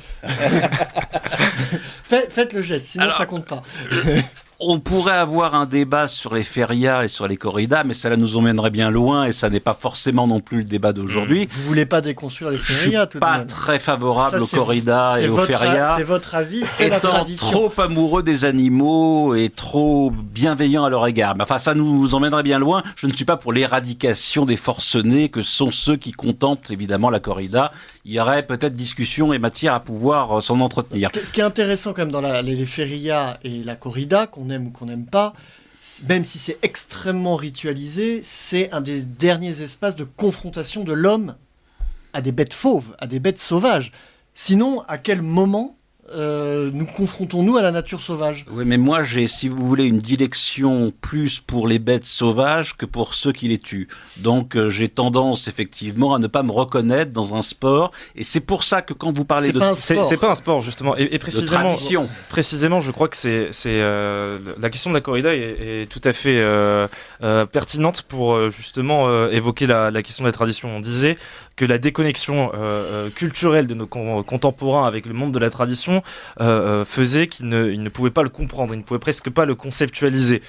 Faites le geste, sinon ça compte pas. On pourrait avoir un débat sur les férias et sur les corridas, mais ça nous emmènerait bien loin et ça n'est pas forcément non plus le débat d'aujourd'hui. Vous voulez pas déconstruire les férias, tout de même. Je suis pas très favorable aux corridas et aux férias. C'est votre avis, c'est la tradition. Étant trop amoureux des animaux et trop bienveillant à leur égard. Mais enfin, ça nous emmènerait bien loin. Je ne suis pas pour l'éradication des forcenés que sont ceux qui contemplent évidemment la corrida. Il y aurait peut-être discussion et matière à pouvoir s'en entretenir. Ce qui est intéressant quand même dans les férias et la corrida, qu'on aime ou qu'on n'aime pas, même si c'est extrêmement ritualisé, c'est un des derniers espaces de confrontation de l'homme à des bêtes fauves, à des bêtes sauvages. Sinon, à quel moment nous confrontons-nous à la nature sauvage? Oui, mais moi j'ai, si vous voulez, une dilection plus pour les bêtes sauvages que pour ceux qui les tuent. Donc j'ai tendance effectivement à ne pas me reconnaître dans un sport, et c'est pour ça que quand vous parlez c'est pas un sport justement, et précisément, de tradition. Précisément, je crois que c'est la question de la corrida est tout à fait pertinente pour justement évoquer la question de la tradition. On disait que la déconnexion culturelle de nos contemporains avec le monde de la tradition faisait qu'ils ne pouvaient pas le comprendre, ils ne pouvaient presque pas le conceptualiser.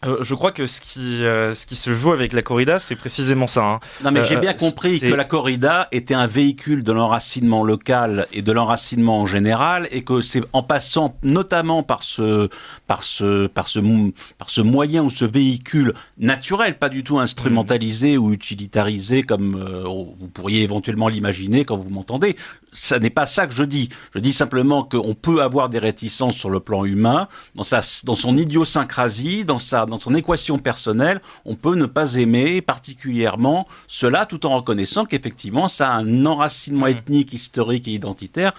Je crois que ce qui se joue avec la corrida, c'est précisément ça. Hein. Non, mais j'ai bien compris que la corrida était un véhicule de l'enracinement local et de l'enracinement en général, et que c'est en passant notamment par ce moyen ou ce véhicule naturel, pas du tout instrumentalisé ou utilitarisé comme vous pourriez éventuellement l'imaginer quand vous m'entendez. Ça n'est pas ça que je dis. Je dis simplement qu'on peut avoir des réticences sur le plan humain, dans son idiosyncrasie, dans son équation personnelle. On peut ne pas aimer particulièrement cela, tout en reconnaissant qu'effectivement, ça a un enracinement ethnique, historique et identitaire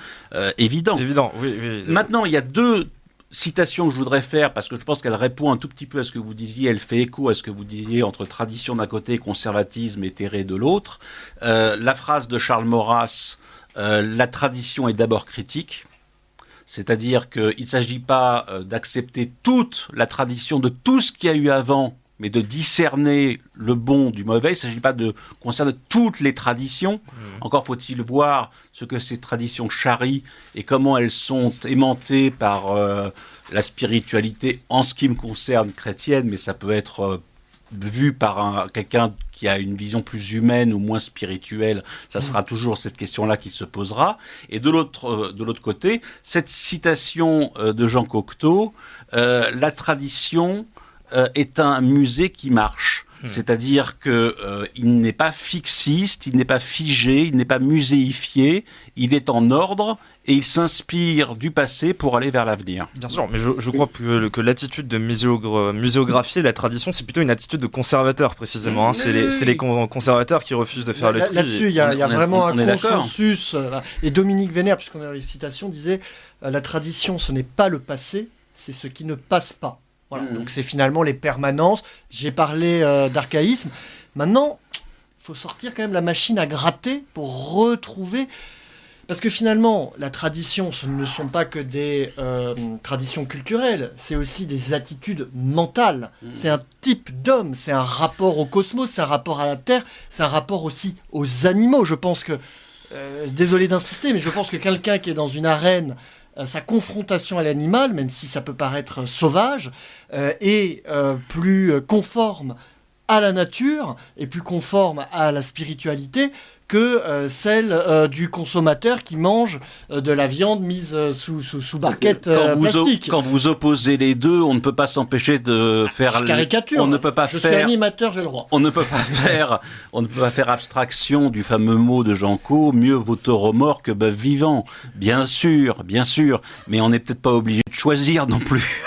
évident. Évident, oui. Maintenant, il y a 2 citations que je voudrais faire, parce que je pense qu'elle répond un tout petit peu à ce que vous disiez, elle fait écho à ce que vous disiez entre tradition d'un côté, conservatisme et terré de l'autre. La phrase de Charles Maurras, la tradition est d'abord critique, c'est-à-dire qu'il ne s'agit pas d'accepter toute la tradition de tout ce qu'il y a eu avant, mais de discerner le bon du mauvais. Il ne s'agit pas de concerner toutes les traditions. Encore faut-il voir ce que ces traditions charrient et comment elles sont aimantées par la spiritualité, en ce qui me concerne chrétienne, mais ça peut être vu par quelqu'un qui a une vision plus humaine ou moins spirituelle. Ça sera toujours cette question-là qui se posera. Et de l'autre côté, cette citation de Jean Cocteau, la tradition est un musée qui marche. C'est-à-dire qu'il n'est pas fixiste, il n'est pas figé, il n'est pas muséifié, il est en ordre et il s'inspire du passé pour aller vers l'avenir. Bien sûr, mais je crois que l'attitude de muséographier la tradition, c'est plutôt une attitude de conservateur, précisément. Hein. C'est les conservateurs qui refusent de faire le tri. Là-dessus, il y a vraiment un consensus. Et Dominique Vénère, puisqu'on a les citations, disait la tradition, ce n'est pas le passé, c'est ce qui ne passe pas. Voilà. Donc c'est finalement les permanences. J'ai parlé d'archaïsme. Maintenant, il faut sortir quand même la machine à gratter pour retrouver... Parce que finalement, la tradition, ce ne sont pas que des traditions culturelles, c'est aussi des attitudes mentales. C'est un type d'homme, c'est un rapport au cosmos, c'est un rapport à la Terre, c'est un rapport aussi aux animaux. Je pense que, désolé d'insister, mais je pense que quelqu'un qui est dans une arène, sa confrontation à l'animal, même si ça peut paraître sauvage, est plus conforme à la nature et plus conforme à la spiritualité que celle du consommateur qui mange de la viande mise sous barquette plastique. Quand vous opposez les deux, on ne peut pas s'empêcher de faire... Je caricature. Je suis animateur, j'ai le droit. On ne peut pas faire abstraction du fameux mot de Jean Cau, mieux vaut taureau mort que bœuf vivant. Bien sûr, mais on n'est peut-être pas obligé de choisir non plus.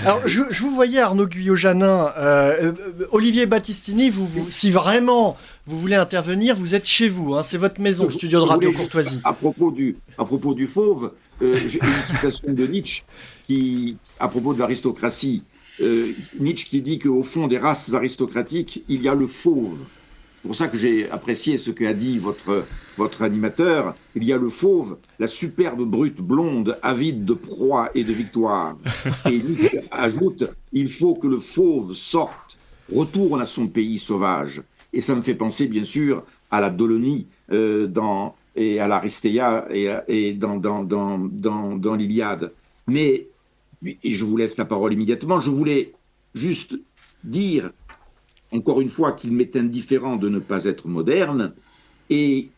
Alors, je vous voyais, Arnaud Guyot-Janin, Olivier Battistini, si vraiment vous voulez intervenir, vous êtes chez vous, hein, c'est votre maison, le studio de Radio Courtoisie. À propos du fauve, j'ai une citation de Nietzsche à propos de l'aristocratie. Nietzsche qui dit qu'au fond des races aristocratiques, il y a le fauve. C'est pour ça que j'ai apprécié ce qu'a dit votre animateur. Il y a le fauve, la superbe brute blonde, avide de proie et de victoire. Et Nietzsche ajoute, il faut que le fauve sorte, retourne à son pays sauvage. Et ça me fait penser, bien sûr, à la Dolonie et à l'Aristéia et dans l'Iliade. Mais, et je vous laisse la parole immédiatement, je voulais juste dire encore une fois qu'il m'est indifférent de ne pas être moderne, et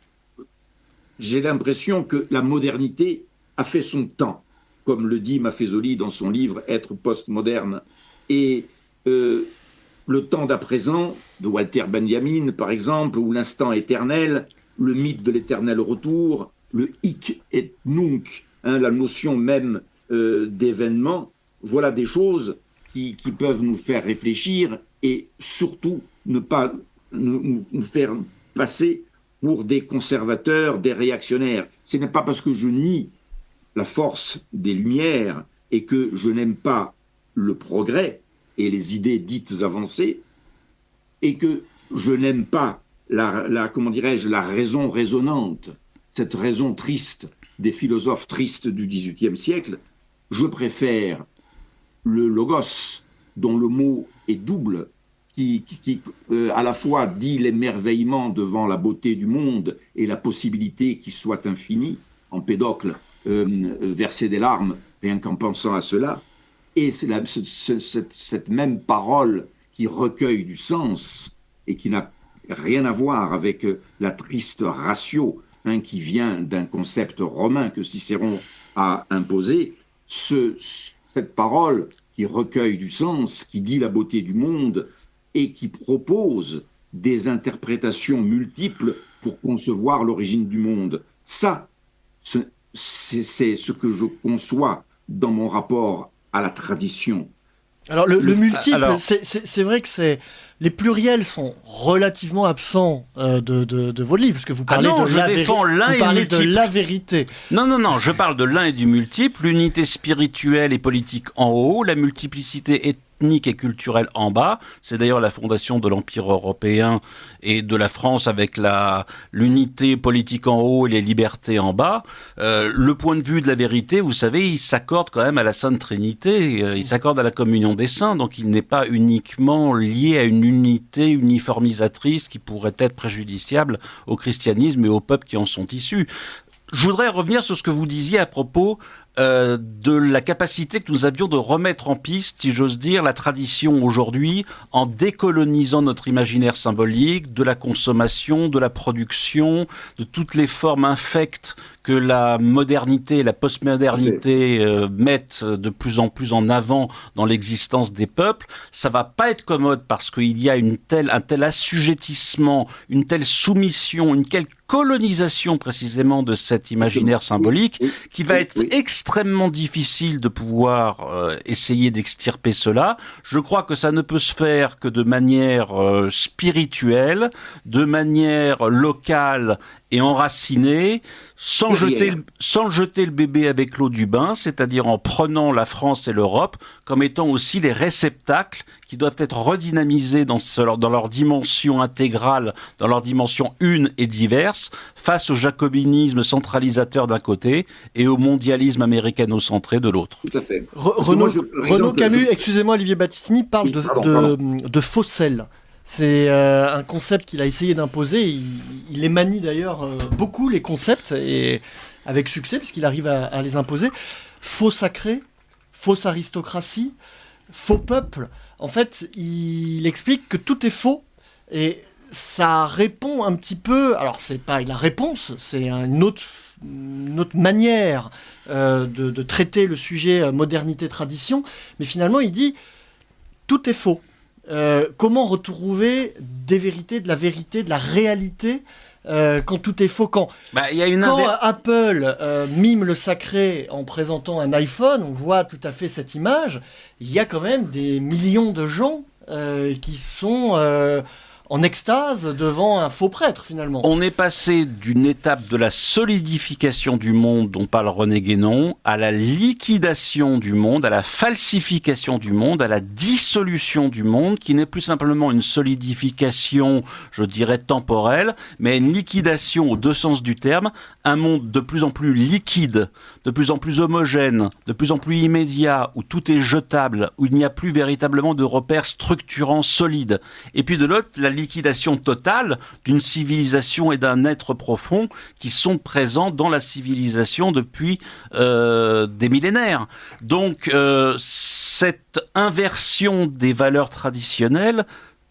j'ai l'impression que la modernité a fait son temps, comme le dit Maffezoli dans son livre « Être postmoderne ». Et le temps d'à présent, de Walter Benjamin par exemple, ou l'instant éternel, le mythe de l'éternel retour, le hic et nunc, la notion même d'événement, voilà des choses qui peuvent nous faire réfléchir et surtout ne pas nous faire passer pour des conservateurs, des réactionnaires. Ce n'est pas parce que je nie la force des Lumières et que je n'aime pas le progrès et les idées dites avancées et que je n'aime pas la raison raisonnante, cette raison triste des philosophes tristes du XVIIIe siècle. Je préfère le logos, dont le mot est double, qui à la fois dit l'émerveillement devant la beauté du monde et la possibilité qu'il soit infini. Empédocle versait des larmes rien qu'en pensant à cela. Et c'est cette même parole qui recueille du sens et qui n'a rien à voir avec la triste ratio qui vient d'un concept romain que Cicéron a imposé. Cette parole qui recueille du sens, qui dit la beauté du monde et qui propose des interprétations multiples pour concevoir l'origine du monde. Ça, c'est ce que je conçois dans mon rapport à la tradition. Alors le multiple, c'est vrai que les pluriels sont relativement absents de vos livres, parce que vous parlez de la vérité. Non, je parle de l'un et du multiple, l'unité spirituelle et politique en haut, la multiplicité ethnique et culturelle en bas. C'est d'ailleurs la fondation de l'Empire européen et de la France avec l'unité politique en haut et les libertés en bas. Le point de vue de la vérité, vous savez, il s'accorde quand même à la Sainte Trinité, il s'accorde à la communion des saints, donc il n'est pas uniquement lié à une unité uniformisatrice qui pourrait être préjudiciable au christianisme et aux peuples qui en sont issus. Je voudrais revenir sur ce que vous disiez à propos de la capacité que nous avions de remettre en piste, si j'ose dire, la tradition aujourd'hui en décolonisant notre imaginaire symbolique, de la consommation, de la production, de toutes les formes infectes que la modernité et la postmodernité mettent de plus en plus en avant dans l'existence des peuples. Ça va pas être commode parce qu'il y a un tel assujettissement, une telle soumission, une telle colonisation précisément de cet imaginaire symbolique qui va être extrêmement difficile de pouvoir essayer d'extirper cela. Je crois que ça ne peut se faire que de manière spirituelle, de manière locale et enraciner sans jeter le bébé avec l'eau du bain, c'est-à-dire en prenant la France et l'Europe comme étant aussi les réceptacles qui doivent être redynamisés dans leur dimension intégrale, dans leur dimension une et diverse, face au jacobinisme centralisateur d'un côté et au mondialisme américano-centré de l'autre. Tout à fait. Renaud Camus, excusez-moi, Olivier Battistini, parle de faux sel. C'est un concept qu'il a essayé d'imposer. Il les manie d'ailleurs beaucoup, les concepts, et avec succès, puisqu'il arrive à les imposer. Faux sacré, fausse aristocratie, faux peuple. En fait, il explique que tout est faux, et ça répond un petit peu... Alors, c'est pas la réponse, c'est une autre manière de traiter le sujet modernité-tradition, mais finalement, il dit tout est faux. Comment retrouver des vérités, de la vérité, de la réalité quand tout est faux, quand Apple mime le sacré en présentant un iPhone, on voit tout à fait cette image. Il y a quand même des millions de gens qui sont en extase devant un faux prêtre, finalement. On est passé d'une étape de la solidification du monde dont parle René Guénon à la liquidation du monde, à la falsification du monde, à la dissolution du monde, qui n'est plus simplement une solidification, je dirais, temporelle, mais une liquidation aux deux sens du terme, un monde de plus en plus liquide, de plus en plus homogène, de plus en plus immédiat, où tout est jetable, où il n'y a plus véritablement de repères structurants solides. Et puis de l'autre, la liquidation totale d'une civilisation et d'un être profond qui sont présents dans la civilisation depuis des millénaires. Donc cette inversion des valeurs traditionnelles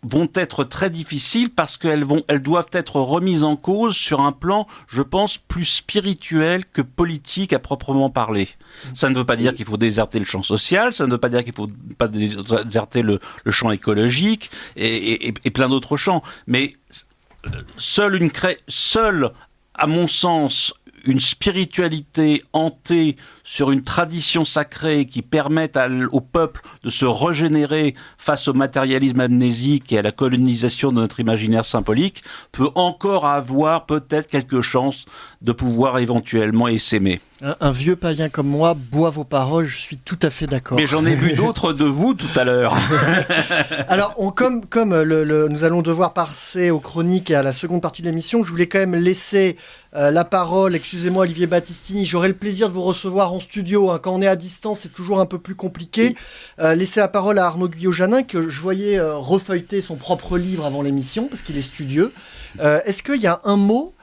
vont être très difficiles parce qu'elles doivent être remises en cause sur un plan, je pense, plus spirituel que politique à proprement parler. Ça ne veut pas dire qu'il faut déserter le champ social, ça ne veut pas dire qu'il faut pas déserter le champ écologique et plein d'autres champs. Mais seule, à mon sens, une spiritualité hantée sur une tradition sacrée qui permette au peuple de se régénérer face au matérialisme amnésique et à la colonisation de notre imaginaire symbolique peut encore avoir peut-être quelques chances de pouvoir éventuellement s'aimer. Un vieux païen comme moi boit vos paroles, je suis tout à fait d'accord. Mais j'en ai vu d'autres de vous tout à l'heure. Alors, comme nous allons devoir passer aux chroniques et à la seconde partie de l'émission, je voulais quand même laisser la parole, excusez-moi Olivier Battistini, j'aurai le plaisir de vous recevoir en studio, hein. Quand on est à distance, c'est toujours un peu plus compliqué. Laisser la parole à Arnaud Guyot-Janin, que je voyais refeuilleter son propre livre avant l'émission, parce qu'il est studieux. Est-ce qu'il y a un mot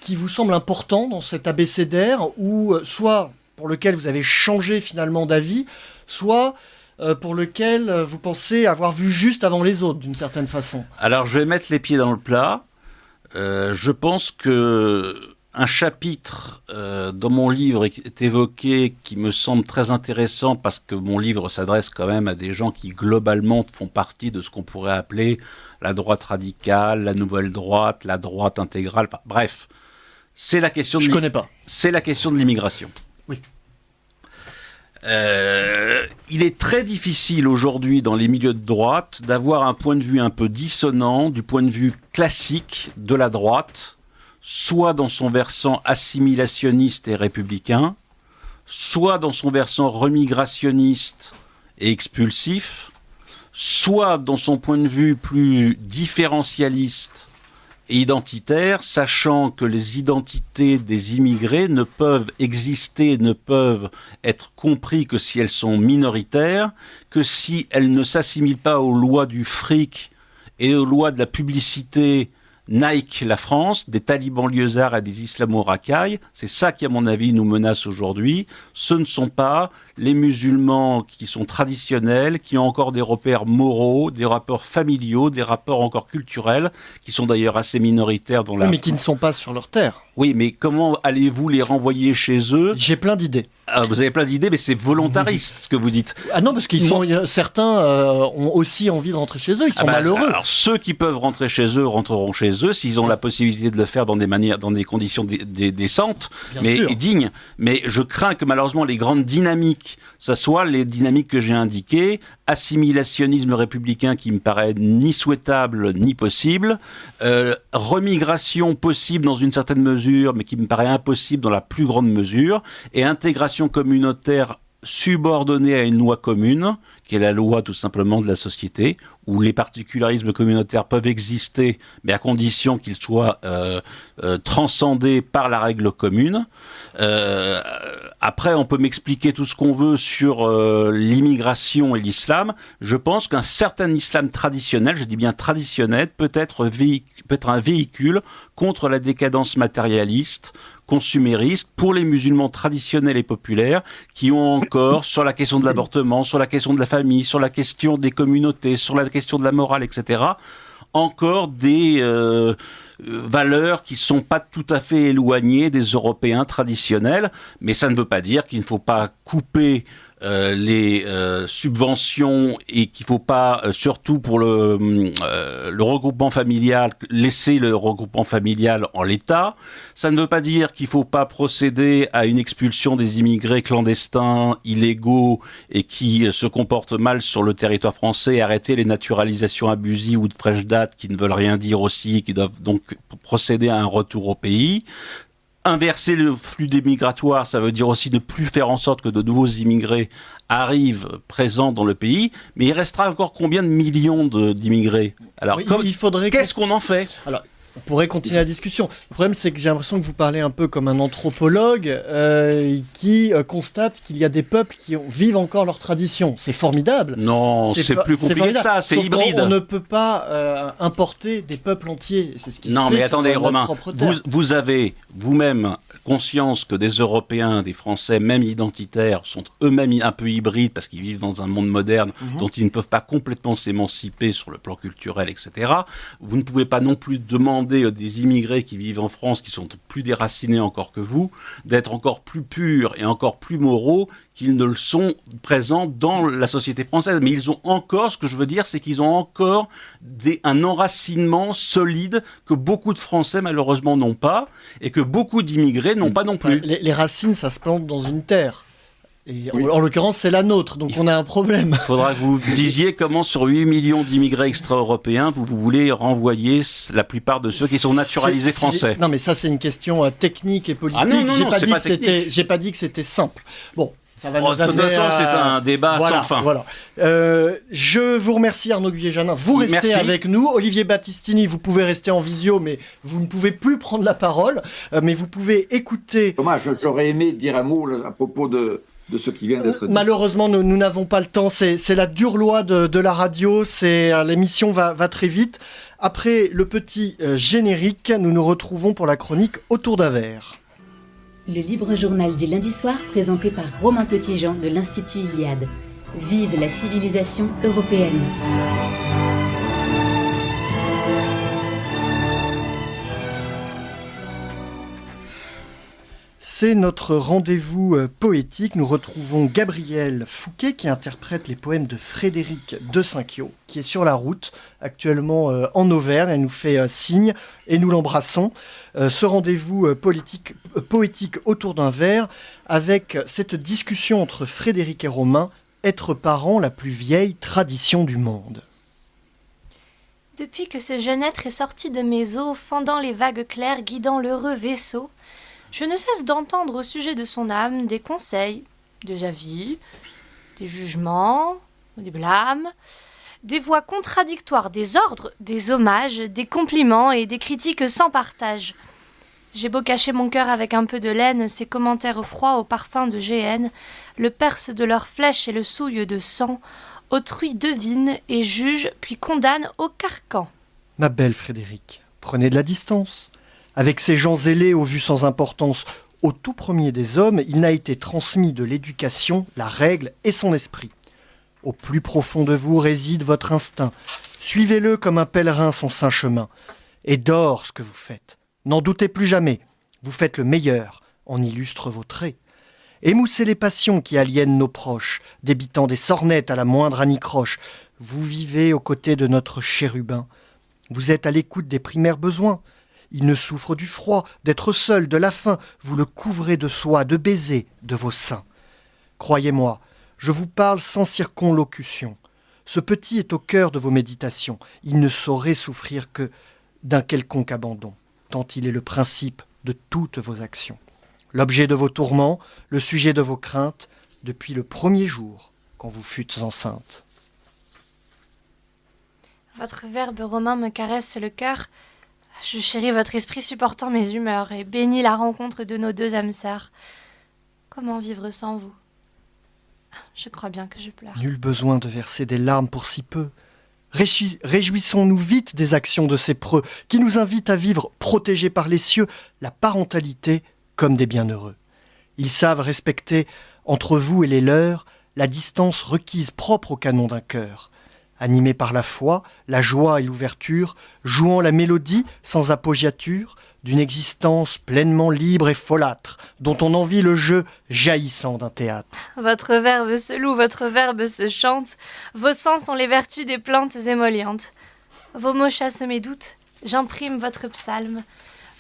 qui vous semble important dans cet abécédaire, ou soit pour lequel vous avez changé finalement d'avis, soit pour lequel vous pensez avoir vu juste avant les autres, d'une certaine façon? Alors, je vais mettre les pieds dans le plat. Je pense que un chapitre dans mon livre est évoqué qui me semble très intéressant parce que mon livre s'adresse quand même à des gens qui globalement font partie de ce qu'on pourrait appeler la droite radicale, la nouvelle droite, la droite intégrale, enfin, bref. C'est la question de connais pas. C'est la question de l'immigration. Oui. Il est très difficile aujourd'hui dans les milieux de droite d'avoir un point de vue un peu dissonant du point de vue classique de la droite, soit dans son versant assimilationniste et républicain, soit dans son versant remigrationniste et expulsif, soit dans son point de vue plus différentialiste et identitaire, sachant que les identités des immigrés ne peuvent exister, ne peuvent être compris que si elles sont minoritaires, que si elles ne s'assimilent pas aux lois du fric et aux lois de la publicité Nike la France, des talibans lieusaards à des islamo-racailles. C'est ça qui, à mon avis, nous menace aujourd'hui. Ce ne sont pas les musulmans qui sont traditionnels, qui ont encore des repères moraux, des rapports familiaux, des rapports encore culturels, qui sont d'ailleurs assez minoritaires dans la... Mais qui ne sont pas sur leur terre. Oui, mais comment allez-vous les renvoyer chez eux? J'ai plein d'idées. Vous avez plein d'idées, mais c'est volontariste ce que vous dites. Ah non, parce qu'ils certains ont aussi envie de rentrer chez eux, ils sont malheureux. Alors ceux qui peuvent rentrer chez eux rentreront chez eux s'ils ont la possibilité de le faire dans des conditions décentes, et dignes. Mais je crains que malheureusement les grandes dynamiques, ce soit les dynamiques que j'ai indiquées, assimilationnisme républicain qui me paraît ni souhaitable ni possible, remigration possible dans une certaine mesure, mais qui me paraît impossible dans la plus grande mesure, et intégration communautaire subordonnée à une loi commune, qui est la loi tout simplement de la société, où les particularismes communautaires peuvent exister, mais à condition qu'ils soient transcendés par la règle commune. Après, on peut m'expliquer tout ce qu'on veut sur l'immigration et l'islam. Je pense qu'un certain islam traditionnel, je dis bien traditionnel, peut être un véhicule contre la décadence matérialiste, consumériste, pour les musulmans traditionnels et populaires, qui ont encore, sur la question de l'avortement, sur la question de la famille, sur la question des communautés, sur la question de la morale, etc., encore des valeurs qui ne sont pas tout à fait éloignées des Européens traditionnels, mais ça ne veut pas dire qu'il ne faut pas couper les subventions et qu'il ne faut pas, surtout pour le regroupement familial, laisser le regroupement familial en l'état. Ça ne veut pas dire qu'il ne faut pas procéder à une expulsion des immigrés clandestins, illégaux et qui se comportent mal sur le territoire français, arrêter les naturalisations abusives ou de fraîche date qui ne veulent rien dire aussi, qui doivent donc procéder à un retour au pays. Inverser le flux des migratoires, ça veut dire aussi ne plus faire en sorte que de nouveaux immigrés arrivent présents dans le pays. Mais il restera encore combien de millions d'immigrés ? Alors, Oui, il faudrait qu'est-ce qu'on en fait ? Alors, on pourrait continuer la discussion. Le problème, c'est que j'ai l'impression que vous parlez un peu comme un anthropologue qui constate qu'il y a des peuples qui vivent encore leur tradition. C'est formidable. Non, c'est plus compliqué que ça, c'est hybride. On ne peut pas importer des peuples entiers. C'est ce qui non, se fait mais attendez, sur notre Romain, propre terre. vous avez vous-même conscience que des Européens, des Français, même identitaires, sont eux-mêmes un peu hybrides parce qu'ils vivent dans un monde moderne dont ils ne peuvent pas complètement s'émanciper sur le plan culturel, etc. Vous ne pouvez pas non plus demander des immigrés qui vivent en France, qui sont plus déracinés encore que vous, d'être encore plus purs et encore plus moraux qu'ils ne le sont présents dans la société française. Mais ils ont encore, ce que je veux dire, c'est qu'ils ont encore un enracinement solide que beaucoup de Français, malheureusement, n'ont pas, et que beaucoup d'immigrés n'ont pas non plus. Les racines, ça se plante dans une terre. Et en l'occurrence, c'est la nôtre, donc on a un problème. Il faudra que vous disiez comment, sur 8 millions d'immigrés extra-européens, vous voulez renvoyer la plupart de ceux qui sont naturalisés français. Non, mais ça, c'est une question technique et politique. Ah non, J'ai pas dit que c'était simple. Bon. Ça va nous de toute façon, c'est un débat sans fin. Voilà. Je vous remercie, Arnaud Guyet-Janin. Vous restez avec nous. Olivier Battistini, vous pouvez rester en visio, mais vous ne pouvez plus prendre la parole. Mais vous pouvez écouter. Thomas, j'aurais aimé dire un mot à propos de ce qui vient d'être dit. Malheureusement, nous n'avons pas le temps. C'est la dure loi de la radio. L'émission va très vite. Après le petit générique, nous nous retrouvons pour la chronique Autour d'un verre. Le libre journal du lundi soir présenté par Romain Petitjean de l'Institut Iliade. Vive la civilisation européenne. C'est notre rendez-vous poétique. Nous retrouvons Gabrielle Fouquet qui interprète les poèmes de Frédéric de Cinquiaux, qui est sur la route actuellement en Auvergne. Elle nous fait signe et nous l'embrassons. Ce rendez-vous poétique autour d'un verre avec cette discussion entre Frédéric et Romain, être parent, la plus vieille tradition du monde. Depuis que ce jeune être est sorti de mes os, fendant les vagues claires, guidant l'heureux vaisseau, je ne cesse d'entendre au sujet de son âme des conseils, des avis, des jugements, des blâmes, des voix contradictoires, des ordres, des hommages, des compliments et des critiques sans partage. J'ai beau cacher mon cœur avec un peu de laine, ces commentaires froids au parfum de géhenne le percent de leurs flèches et le souillent de sang. Autrui devine et juge, puis condamne au carcan. Ma belle Frédéric, prenez de la distance. Avec ces gens zélés aux vues sans importance, au tout premier des hommes, il n'a été transmis de l'éducation, la règle et son esprit. Au plus profond de vous réside votre instinct. Suivez-le comme un pèlerin son saint chemin. Et d'or ce que vous faites. N'en doutez plus jamais. Vous faites le meilleur, en illustre vos traits. Émoussez les passions qui aliènent nos proches, débitant des sornettes à la moindre anicroche. Vous vivez aux côtés de notre chérubin. Vous êtes à l'écoute des primaires besoins. Il ne souffre du froid, d'être seul, de la faim. Vous le couvrez de soie, de baisers, de vos seins. Croyez-moi, je vous parle sans circonlocution. Ce petit est au cœur de vos méditations. Il ne saurait souffrir que d'un quelconque abandon, tant il est le principe de toutes vos actions. L'objet de vos tourments, le sujet de vos craintes, depuis le premier jour, quand vous fûtes enceinte. Votre verbe romain me caresse le cœur. Je chéris votre esprit supportant mes humeurs et bénis la rencontre de nos deux âmes sœurs. Comment vivre sans vous? Je crois bien que je pleure. Nul besoin de verser des larmes pour si peu. Réjouissons-nous vite des actions de ces preux qui nous invitent à vivre, protégés par les cieux, la parentalité comme des bienheureux. Ils savent respecter, entre vous et les leurs, la distance requise propre au canon d'un cœur. Animés par la foi, la joie et l'ouverture, jouant la mélodie sans appoggiature, d'une existence pleinement libre et folâtre, dont on envie le jeu jaillissant d'un théâtre. Votre verbe se loue, votre verbe se chante, vos sens sont les vertus des plantes émollientes. Vos mots chassent mes doutes, j'imprime votre psalme.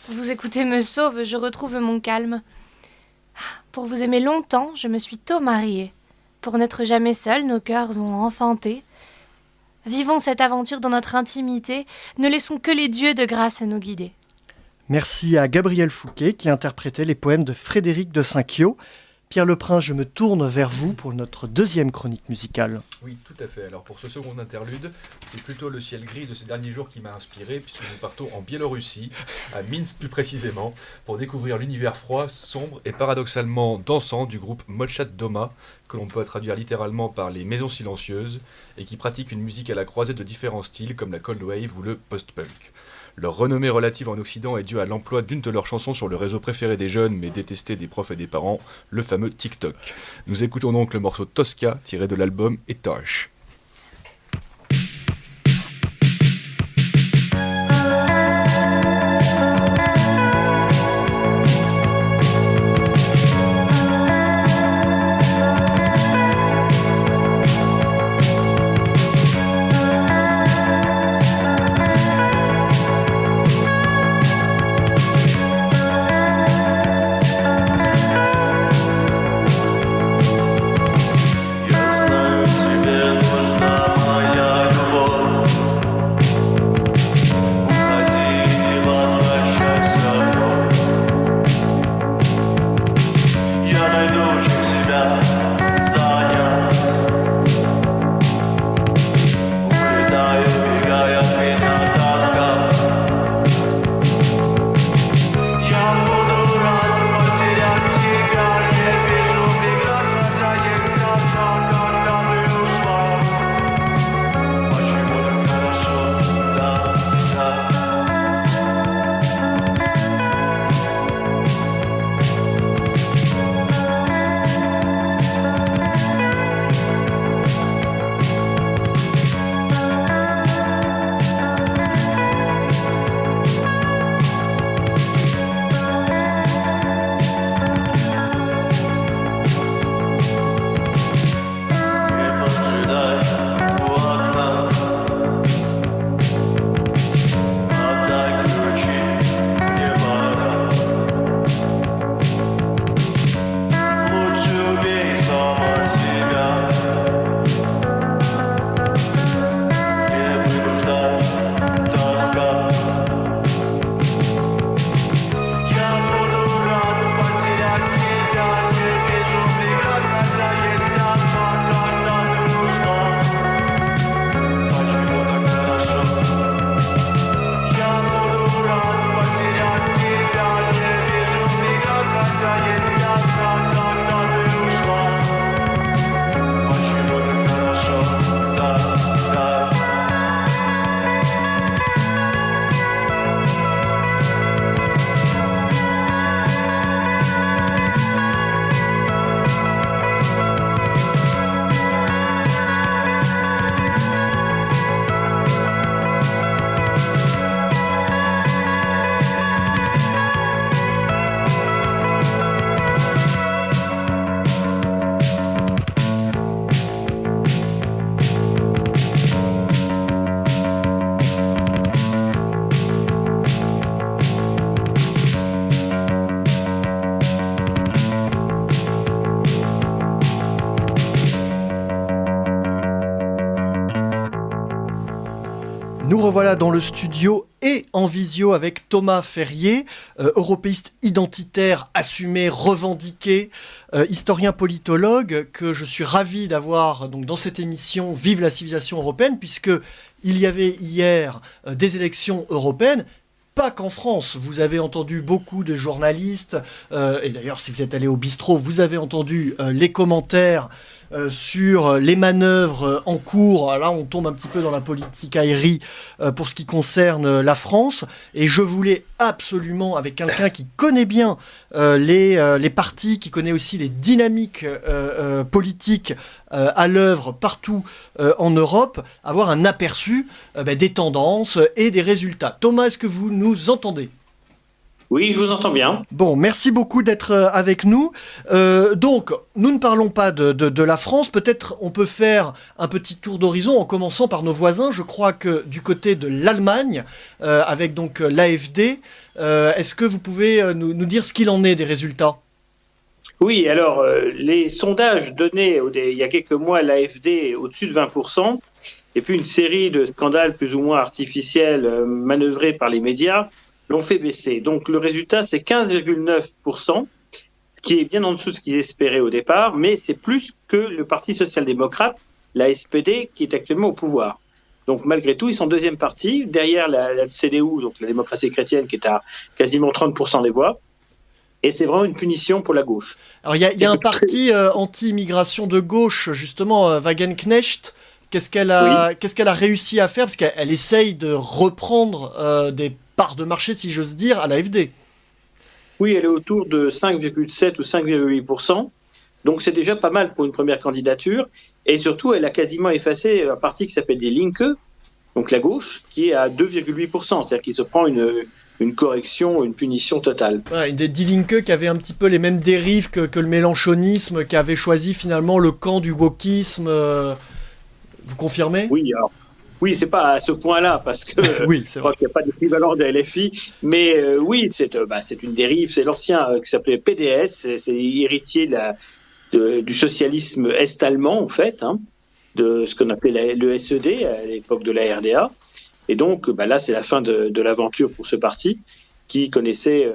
Vous écoutez me sauve, je retrouve mon calme. Pour vous aimer longtemps, je me suis tôt mariée. Pour n'être jamais seuls, nos cœurs ont enfanté. Vivons cette aventure dans notre intimité, ne laissons que les dieux de grâce nous guider. Merci à Gabriel Fouquet qui interprétait les poèmes de Frédéric de Saint-Cyot. Pierre Leprince, je me tourne vers vous pour notre deuxième chronique musicale. Oui, tout à fait. Alors pour ce second interlude, c'est plutôt le ciel gris de ces derniers jours qui m'a inspiré, puisque nous partons en Biélorussie, à Minsk plus précisément, pour découvrir l'univers froid, sombre et paradoxalement dansant du groupe Molchat Doma, que l'on peut traduire littéralement par les Maisons Silencieuses, et qui pratique une musique à la croisée de différents styles comme la cold wave ou le post-punk. Leur renommée relative en Occident est due à l'emploi d'une de leurs chansons sur le réseau préféré des jeunes mais détesté des profs et des parents, le fameux TikTok. Nous écoutons donc le morceau Tosca tiré de l'album Etage. Я знаю тебя. Nous revoilà dans le studio et en visio avec Thomas Ferrier, européiste identitaire, assumé, revendiqué, historien politologue, que je suis ravi d'avoir donc dans cette émission Vive la civilisation européenne, puisque il y avait hier des élections européennes. Pas qu'en France, vous avez entendu beaucoup de journalistes, et d'ailleurs si vous êtes allé au bistrot, vous avez entendu les commentaires sur les manœuvres en cours. Là, on tombe un petit peu dans la politique aérie pour ce qui concerne la France. Et je voulais absolument, avec quelqu'un qui connaît bien les partis, qui connaît aussi les dynamiques politiques à l'œuvre partout en Europe, avoir un aperçu des tendances et des résultats. Thomas, est-ce que vous nous entendez ? Oui, je vous entends bien. Bon, merci beaucoup d'être avec nous. Donc, nous ne parlons pas de la France. Peut-être on peut faire un petit tour d'horizon en commençant par nos voisins. Je crois que du côté de l'Allemagne, avec donc l'AfD, est-ce que vous pouvez nous dire ce qu'il en est des résultats ? Oui, alors, les sondages donnaient il y a quelques mois l'AfD au-dessus de 20%, et puis une série de scandales plus ou moins artificiels manœuvrés par les médias l'ont fait baisser. Donc le résultat, c'est 15,9%, ce qui est bien en dessous de ce qu'ils espéraient au départ, mais c'est plus que le Parti social-démocrate, la SPD, qui est actuellement au pouvoir. Donc malgré tout, ils sont deuxième parti, derrière la CDU, donc la démocratie chrétienne, qui est à quasiment 30% des voix. Et c'est vraiment une punition pour la gauche. Alors il y a un parti anti-immigration de gauche, justement, Wagenknecht. Qu'est-ce qu'elle a réussi à faire ? Parce qu'elle essaye de reprendre des parts de marché, si j'ose dire, à l'AfD. Oui, elle est autour de 5,7 ou 5,8%. Donc c'est déjà pas mal pour une première candidature. Et surtout, elle a quasiment effacé un parti qui s'appelle Die Linke, donc la gauche, qui est à 2,8%. C'est-à-dire qu'il se prend une correction, une punition totale. Ouais, des Die Linke qui avait un petit peu les mêmes dérives que le mélenchonisme, qui avait choisi finalement le camp du wokisme. Vous confirmez ? Oui, c'est pas à ce point-là, parce que je crois qu'il n'y a pas d'équivalent de LFI, mais oui, c'est une dérive. C'est l'ancien qui s'appelait PDS, c'est héritier du socialisme est-allemand, en fait, de ce qu'on appelait le SED à l'époque de la RDA. Et donc, là, c'est la fin de l'aventure pour ce parti, qui connaissait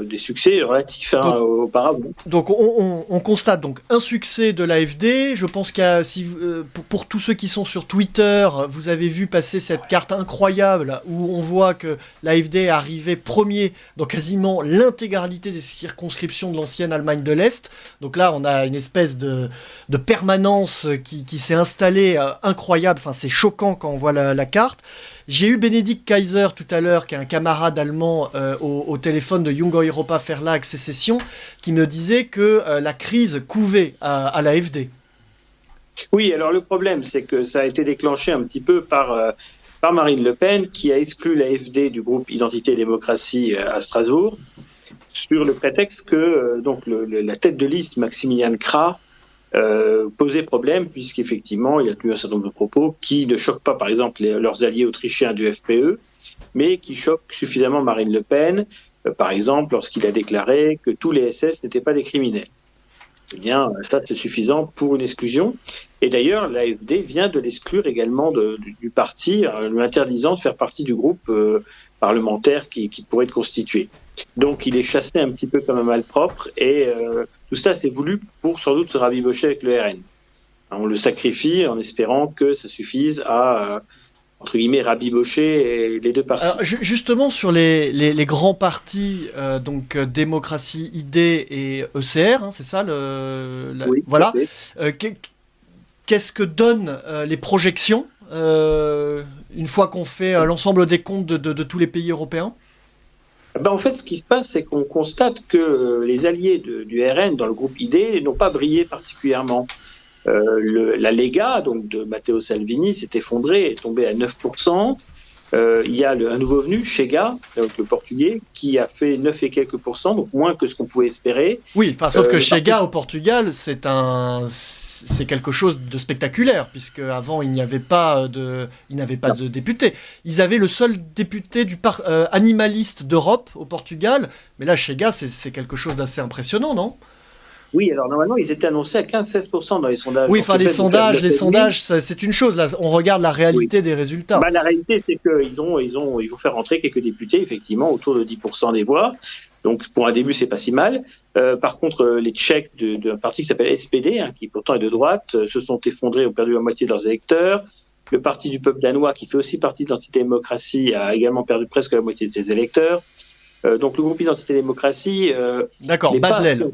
des succès relatifs auparavant. Donc on constate donc un succès de l'AfD. Je pense qu'il y a, pour tous ceux qui sont sur Twitter, vous avez vu passer cette carte incroyable où on voit que l'AfD est arrivé premier dans quasiment l'intégralité des circonscriptions de l'ancienne Allemagne de l'Est. Donc là, on a une espèce de permanence qui s'est installée incroyable. Enfin, c'est choquant quand on voit la carte. J'ai eu Bénédicte Kaiser tout à l'heure, qui est un camarade allemand au téléphone de Junge Europa Verlag Sécession, qui me disait que la crise couvait à l'AfD. Oui, alors le problème, c'est que ça a été déclenché un petit peu par Marine Le Pen, qui a exclu l'AfD du groupe Identité et Démocratie à Strasbourg, sur le prétexte que la tête de liste, Maximilian Krah, posait problème, puisqu'effectivement, il a tenu un certain nombre de propos qui ne choquent pas, par exemple, leurs alliés autrichiens du FPE, mais qui choquent suffisamment Marine Le Pen, par exemple, lorsqu'il a déclaré que tous les SS n'étaient pas des criminels. Eh bien, ça, c'est suffisant pour une exclusion. Et d'ailleurs, l'AfD vient de l'exclure également du parti, lui interdisant de faire partie du groupe parlementaire qui pourrait être constitué. Donc, il est chassé un petit peu comme un malpropre, et tout ça, c'est voulu pour sans doute se rabibocher avec le RN. On le sacrifie en espérant que ça suffise à, entre guillemets, rabibocher les deux partis. Alors, justement, sur les grands partis, donc Démocratie, ID et ECR, c'est ça oui, voilà. Qu'est-ce que donnent les projections une fois qu'on fait l'ensemble des comptes de tous les pays européens ? En fait, ce qui se passe, c'est qu'on constate que les alliés du RN dans le groupe ID n'ont pas brillé particulièrement. La Lega, donc de Matteo Salvini, s'est effondrée, est tombée à 9%. Il y a un nouveau venu, Chega, donc le portugais, qui a fait 9 et quelques %, donc moins que ce qu'on pouvait espérer. Oui, sauf que Chega au Portugal, c'est quelque chose de spectaculaire, puisque avant il n'avait pas de député. Ils avaient le seul député du animaliste d'Europe au Portugal, mais là Chega, c'est quelque chose d'assez impressionnant, non ? Oui, alors normalement, ils étaient annoncés à 15-16% dans les sondages. Oui, Donc, enfin, les peut-être sondages, c'est une chose. Là, on regarde la réalité des résultats. La réalité, c'est qu'ils vont faire rentrer quelques députés, effectivement, autour de 10% des voix. Donc, pour un début, c'est pas si mal. Par contre, les Tchèques d'un parti qui s'appelle SPD, qui pourtant est de droite, se sont effondrés, ont perdu la moitié de leurs électeurs. Le Parti du peuple danois, qui fait aussi partie de l'Identité-Démocratie, a également perdu presque la moitié de ses électeurs. Donc, le groupe Identité-Démocratie D'accord, n'est bas pas de l'aile.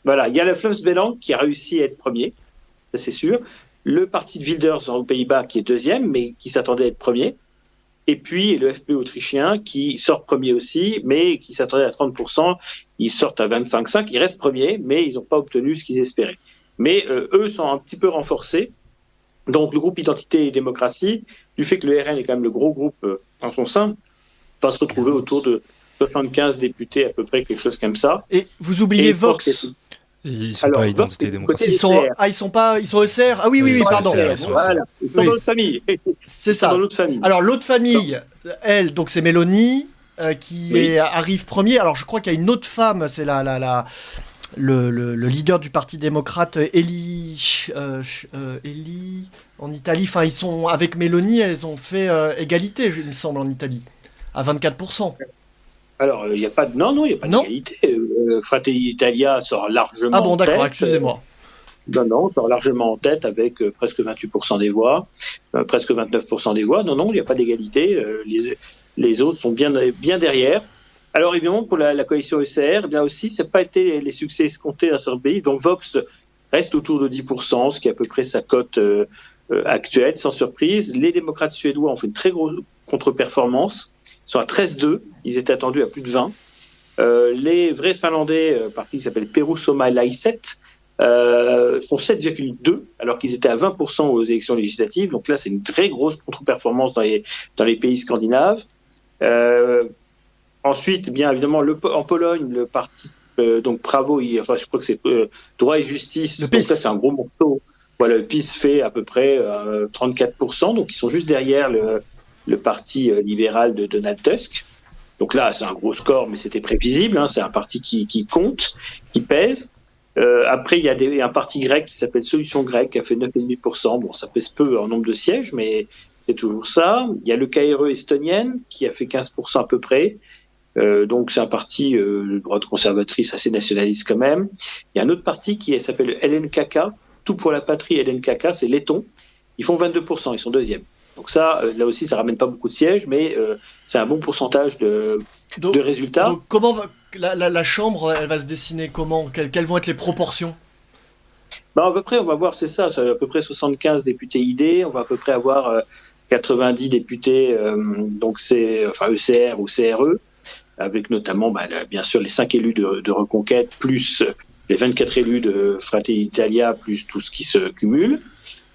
Voilà, il y a le Vlaams-Belang qui a réussi à être premier, ça c'est sûr. Le parti de Wilders aux Pays-Bas qui est deuxième, mais qui s'attendait à être premier. Et puis le FPÖ autrichien qui sort premier aussi, mais qui s'attendait à 30%. Ils sortent à 25,5%, ils restent premiers, mais ils n'ont pas obtenu ce qu'ils espéraient. Mais eux sont un petit peu renforcés. Donc le groupe Identité et Démocratie, du fait que le RN est quand même le gros groupe en son sein, va se retrouver autour de 75 députés à peu près, quelque chose comme ça. Et vous oubliez Vox. Ils sont pas Identité et Démocratie. Ils sont ECR. Ah oui, pardon. Voilà, ils sont dans l'autre famille. C'est ça. Alors l'autre famille, elle, donc c'est Mélanie qui arrive premier. Alors je crois qu'il y a une autre femme, c'est le leader du Parti démocrate, Eli en Italie. Enfin, ils sont avec Mélanie, elles ont fait égalité, il me semble, en Italie, à 24%. Alors, il n'y a pas de... Non, il n'y a pas d'égalité. Fratelli Italia sort largement en tête. Ah bon, d'accord, excusez-moi. Non, sort largement en tête avec presque 28% des voix, presque 29% des voix. Non, il n'y a pas d'égalité. Les autres sont bien derrière. Alors, évidemment, pour la coalition ECR, là aussi, ça n'a pas été les succès escomptés dans certains pays. Donc, Vox reste autour de 10%, ce qui est à peu près sa cote actuelle, sans surprise. Les démocrates suédois ont fait une très grosse contre-performance. Ils sont à 13,2, ils étaient attendus à plus de 20. Les vrais Finlandais, parti qui s'appelle Perussuomalaiset, font 7,2, alors qu'ils étaient à 20% aux élections législatives. Donc là, c'est une très grosse contre-performance dans les pays scandinaves. Ensuite, bien évidemment, en Pologne, le parti donc Prawo, je crois que c'est Droit et Justice. Le donc PiS. ça, c'est un gros morceau. Voilà, le PiS fait à peu près 34%, donc ils sont juste derrière le parti libéral de Donald Tusk. Donc là, c'est un gros score, mais c'était prévisible. C'est un parti qui compte, qui pèse. Après, il y a un parti grec qui s'appelle Solution Grecque, qui a fait 9,5%. Bon, ça pèse peu en nombre de sièges, mais c'est toujours ça. Il y a le KRE estonienne, qui a fait 15% à peu près. Donc c'est un parti de droite conservatrice assez nationaliste quand même. Il y a un autre parti qui s'appelle LNKK, Tout pour la patrie LNKK, c'est letton. Ils font 22%, ils sont deuxième. Donc ça, là aussi, ça ramène pas beaucoup de sièges, mais c'est un bon pourcentage de résultats. Donc comment la Chambre, elle va se dessiner comment? Quelles vont être les proportions? À peu près, on va voir, c'est ça, à peu près 75 députés ID, on va à peu près avoir 90 députés, donc c'est ECR ou CRE, avec notamment, bien sûr, les 5 élus de Reconquête, plus les 24 élus de Fratelli Italia, plus tout ce qui se cumule.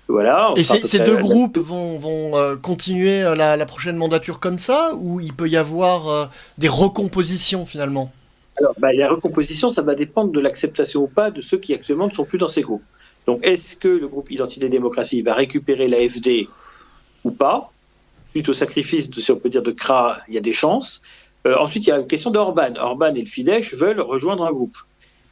Voilà. Et ces deux groupes vont continuer la prochaine mandature comme ça, ou il peut y avoir des recompositions finalement? Alors, la recomposition, ça va dépendre de l'acceptation ou pas de ceux qui actuellement ne sont plus dans ces groupes. Donc, est-ce que le groupe Identité et Démocratie va récupérer l'AfD ou pas? Suite au sacrifice, si on peut dire, de Kra, il y a des chances. Ensuite, il y a une question d'Orban. Orban et le Fidesz veulent rejoindre un groupe.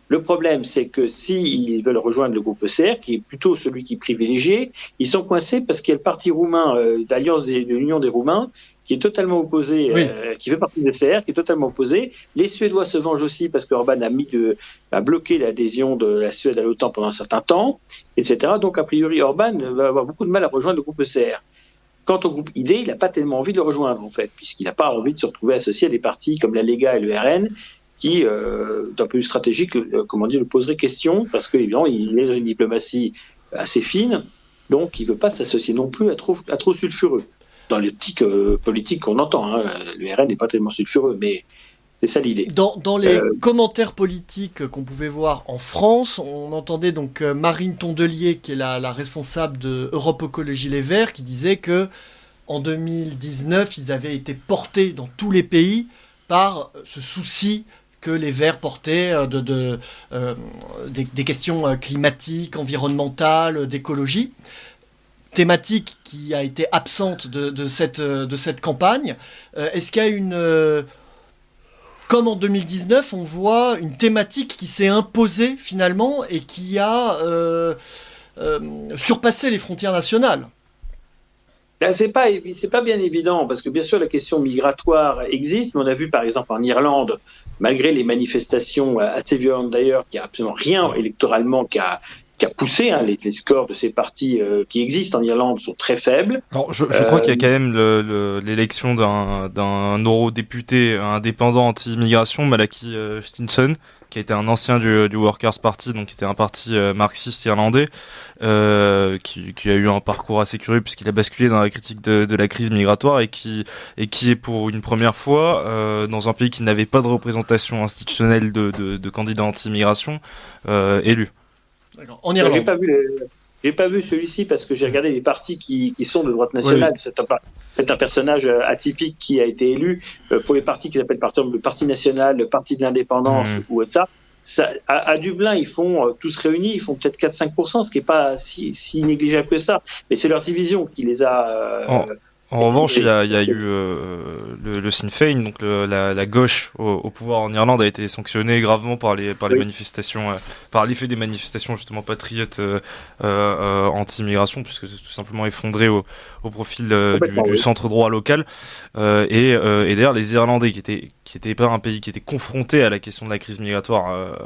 Le problème, c'est que s'ils veulent rejoindre le groupe ECR, qui est plutôt celui qui est privilégié, ils sont coincés parce qu'il y a le parti roumain d'Alliance de l'Union des Roumains qui est totalement opposé, qui fait partie de l'ECR, qui est totalement opposé. Les Suédois se vengent aussi parce qu'Orban a bloqué l'adhésion de la Suède à l'OTAN pendant un certain temps, etc. Donc, a priori, Orban va avoir beaucoup de mal à rejoindre le groupe ECR. Quant au groupe ID, il n'a pas tellement envie de le rejoindre, en fait, puisqu'il n'a pas envie de se retrouver associé à des partis comme la Lega et le RN, qui, d'un point de vue stratégique, le poseraient question, parce qu'évidemment, il est dans une diplomatie assez fine, donc il ne veut pas s'associer non plus à trop sulfureux. Dans l'optique politique qu'on entend, le RN n'est pas tellement sulfureux, mais c'est ça l'idée. Dans les commentaires politiques qu'on pouvait voir en France, on entendait donc Marine Tondelier, qui est la responsable de Europe Écologie Les Verts, qui disait que en 2019, ils avaient été portés dans tous les pays par ce souci que les Verts portaient des questions climatiques, environnementales, d'écologie. Thématique qui a été absente de cette campagne. Est-ce qu'il y a comme en 2019, on voit une thématique qui s'est imposée finalement et qui a surpassé les frontières nationales. C'est pas bien évident, parce que bien sûr la question migratoire existe, mais on a vu par exemple en Irlande, malgré les manifestations assez violentes d'ailleurs, qu'il n'y a absolument rien électoralement qui a poussé, hein, les scores de ces partis qui existent en Irlande sont très faibles. Alors, je crois qu'il y a quand même l'élection d'un eurodéputé indépendant anti-immigration, Malachy Stinson, qui a été un ancien du Workers' Party, donc qui était un parti marxiste irlandais, qui a eu un parcours assez curieux puisqu'il a basculé dans la critique de la crise migratoire et qui est pour une première fois dans un pays qui n'avait pas de représentation institutionnelle de candidats anti-immigration élu. D'accord. En Irlande. J'ai pas vu celui-ci parce que j'ai regardé les partis qui sont de droite nationale. Oui. C'est un personnage atypique qui a été élu pour les partis qui s'appellent par exemple le Parti national, le Parti de l'indépendance ou autre ça. À Dublin, ils font tous réunis, ils font peut-être 4-5%, ce qui est pas si négligeable que ça. Mais c'est leur division qui les a. En revanche, il y a eu le Sinn Féin, donc la gauche au pouvoir en Irlande a été sanctionnée gravement par les manifestations, par l'effet des manifestations justement patriotes anti-immigration, puisque c'est tout simplement effondré au profil du centre droit local. Et d'ailleurs, les Irlandais qui étaient pas un pays qui était confronté à la question de la crise migratoire,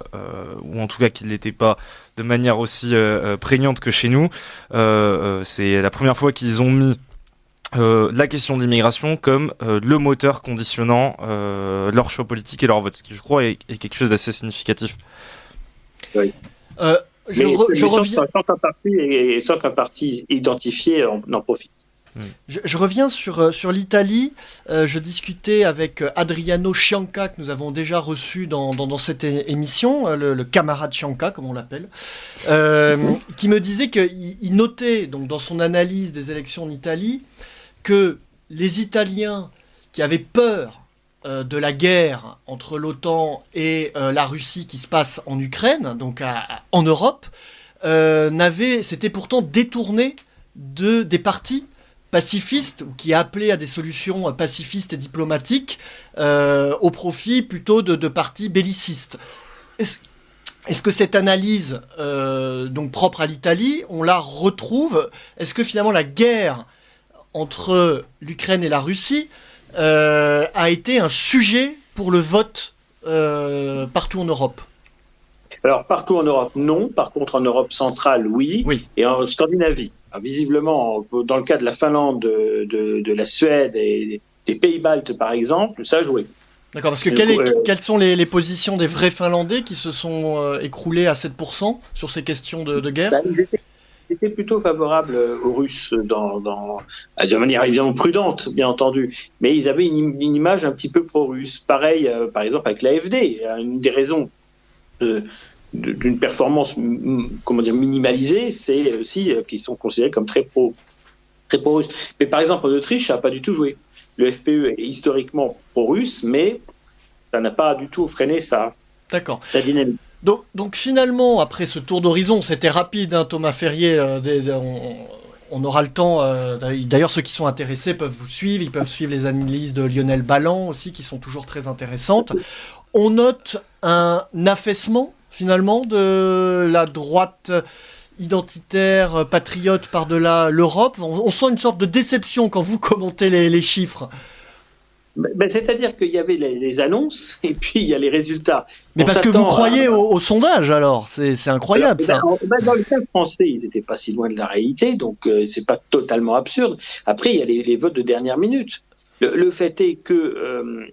ou en tout cas qui ne l'était pas de manière aussi prégnante que chez nous, c'est la première fois qu'ils ont mis la question de l'immigration comme le moteur conditionnant leur choix politique et leur vote, ce qui je crois est quelque chose d'assez significatif. Oui. Je reviens sans qu'un parti identifié en profite. Je reviens sur l'Italie. Je discutais avec Adriano Cianca, que nous avons déjà reçu dans cette émission, le camarade Cianca, comme on l'appelle, qui me disait qu'il notait donc, dans son analyse des élections en Italie que les Italiens qui avaient peur de la guerre entre l'OTAN et la Russie qui se passe en Ukraine, donc en Europe, s'étaient pourtant détournés des partis pacifistes, qui appelaient à des solutions pacifistes et diplomatiques au profit plutôt de partis bellicistes. Est-ce que cette analyse donc propre à l'Italie, on la retrouve? Est-ce que finalement la guerre entre l'Ukraine et la Russie a été un sujet pour le vote partout en Europe? Alors, partout en Europe, non. Par contre, en Europe centrale, oui. Et en Scandinavie. Alors, visiblement, dans le cas de la Finlande, de la Suède et des Pays-Baltes, par exemple, ça a joué. D'accord, parce que quelles sont les positions des vrais Finlandais qui se sont écroulés à 7% sur ces questions de guerre? Ils étaient plutôt favorables aux Russes de manière évidemment prudente, bien entendu, mais ils avaient une image un petit peu pro-russe. Pareil, par exemple, avec l'AfD. Une des raisons d'une performance minimalisée, c'est aussi qu'ils sont considérés comme très pro-russes. Mais par exemple, en Autriche, ça n'a pas du tout joué. Le FPE est historiquement pro-russe, mais ça n'a pas du tout freiné sa dynamique. Donc finalement, après ce tour d'horizon, c'était rapide, hein, Thomas Ferrier, on aura le temps, d'ailleurs ceux qui sont intéressés peuvent vous suivre, ils peuvent suivre les analyses de Lionel Balland aussi, qui sont toujours très intéressantes. On note un affaissement finalement de la droite identitaire, patriote par-delà l'Europe. On sent une sorte de déception quand vous commentez les chiffres. C'est-à-dire qu'il y avait les annonces et puis il y a les résultats. Mais parce que vous croyez au sondage alors, c'est incroyable ça. Dans le cas français, ils n'étaient pas si loin de la réalité, donc c'est pas totalement absurde. Après, il y a les votes de dernière minute. Le fait est que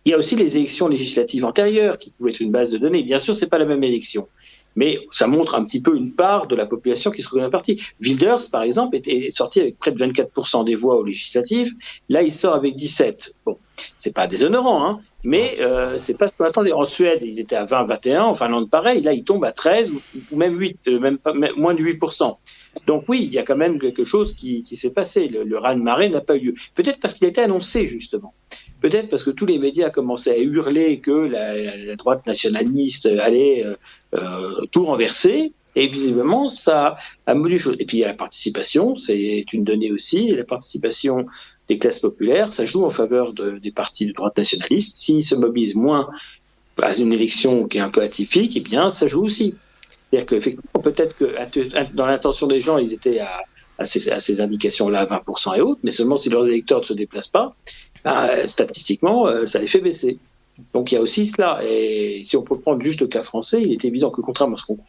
il y a aussi les élections législatives antérieures qui pouvaient être une base de données. Bien sûr, c'est pas la même élection, mais ça montre un petit peu une part de la population qui se reconnaît parti. Wilders, par exemple, est sorti avec près de 24% des voix aux législatives. Là, il sort avec 17%. Bon, c'est pas déshonorant, hein, mais c'est pas ce qu'on attendait. En Suède, ils étaient à 20-21%. En Finlande, pareil. Là, ils tombent à 13% ou même 8%, moins de 8%. Donc oui, il y a quand même quelque chose qui s'est passé. Le raz-de-marée n'a pas eu lieu. Peut-être parce qu'il a été annoncé, justement. Peut-être parce que tous les médias commençaient à hurler que la droite nationaliste allait tout renverser. Et visiblement, ça a modifié les choses. Et puis, il y a la participation, c'est une donnée aussi. La participation des classes populaires, ça joue en faveur des partis de droite nationaliste. S'ils se mobilisent moins à une élection qui est un peu atypique, eh bien, ça joue aussi. C'est-à-dire qu'effectivement, peut-être que dans l'intention des gens, ils étaient à ces indications-là, 20% et autres, mais seulement si leurs électeurs ne se déplacent pas, statistiquement, ça les fait baisser. Donc il y a aussi cela. Et si on peut prendre juste le cas français, il est évident que contrairement à ce qu'on croit,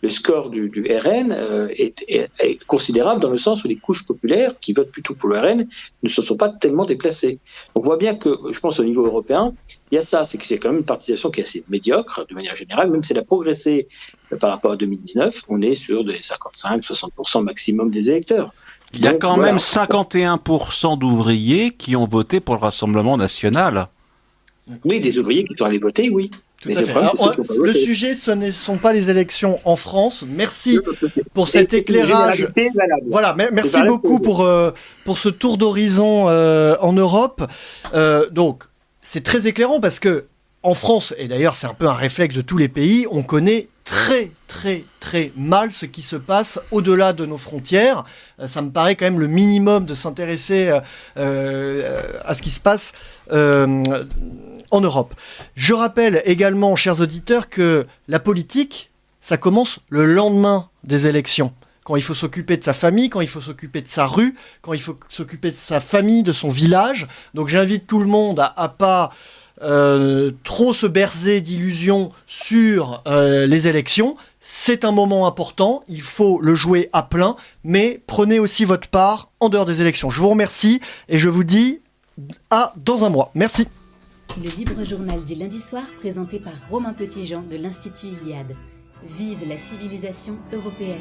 le score du RN est considérable dans le sens où les couches populaires qui votent plutôt pour le RN ne se sont pas tellement déplacées. On voit bien que, je pense au niveau européen, il y a ça, c'est que c'est quand même une participation qui est assez médiocre de manière générale, même si elle a progressé par rapport à 2019, on est sur des 55-60% maximum des électeurs. Il y a quand même 51% d'ouvriers qui ont voté pour le Rassemblement national. Oui, des ouvriers qui sont allés voter, oui. Tout à fait. Alors, le sujet, ce ne sont pas les élections en France. Merci pour cet éclairage. Voilà, merci beaucoup pour ce tour d'horizon en Europe. Donc, c'est très éclairant parce que en France, et d'ailleurs c'est un peu un réflexe de tous les pays, on connaît très très très mal ce qui se passe au-delà de nos frontières. Ça me paraît quand même le minimum de s'intéresser à ce qui se passe en Europe. Je rappelle également, chers auditeurs, que la politique, ça commence le lendemain des élections. Quand il faut s'occuper de sa famille, quand il faut s'occuper de sa rue, quand il faut s'occuper de sa famille, de son village. Donc j'invite tout le monde à pas trop se bercer d'illusions sur les élections. C'est un moment important, il faut le jouer à plein, mais prenez aussi votre part en dehors des élections. Je vous remercie et je vous dis à dans un mois. Merci. Le libre journal du lundi soir présenté par Romain Petitjean de l'Institut Iliade. Vive la civilisation européenne.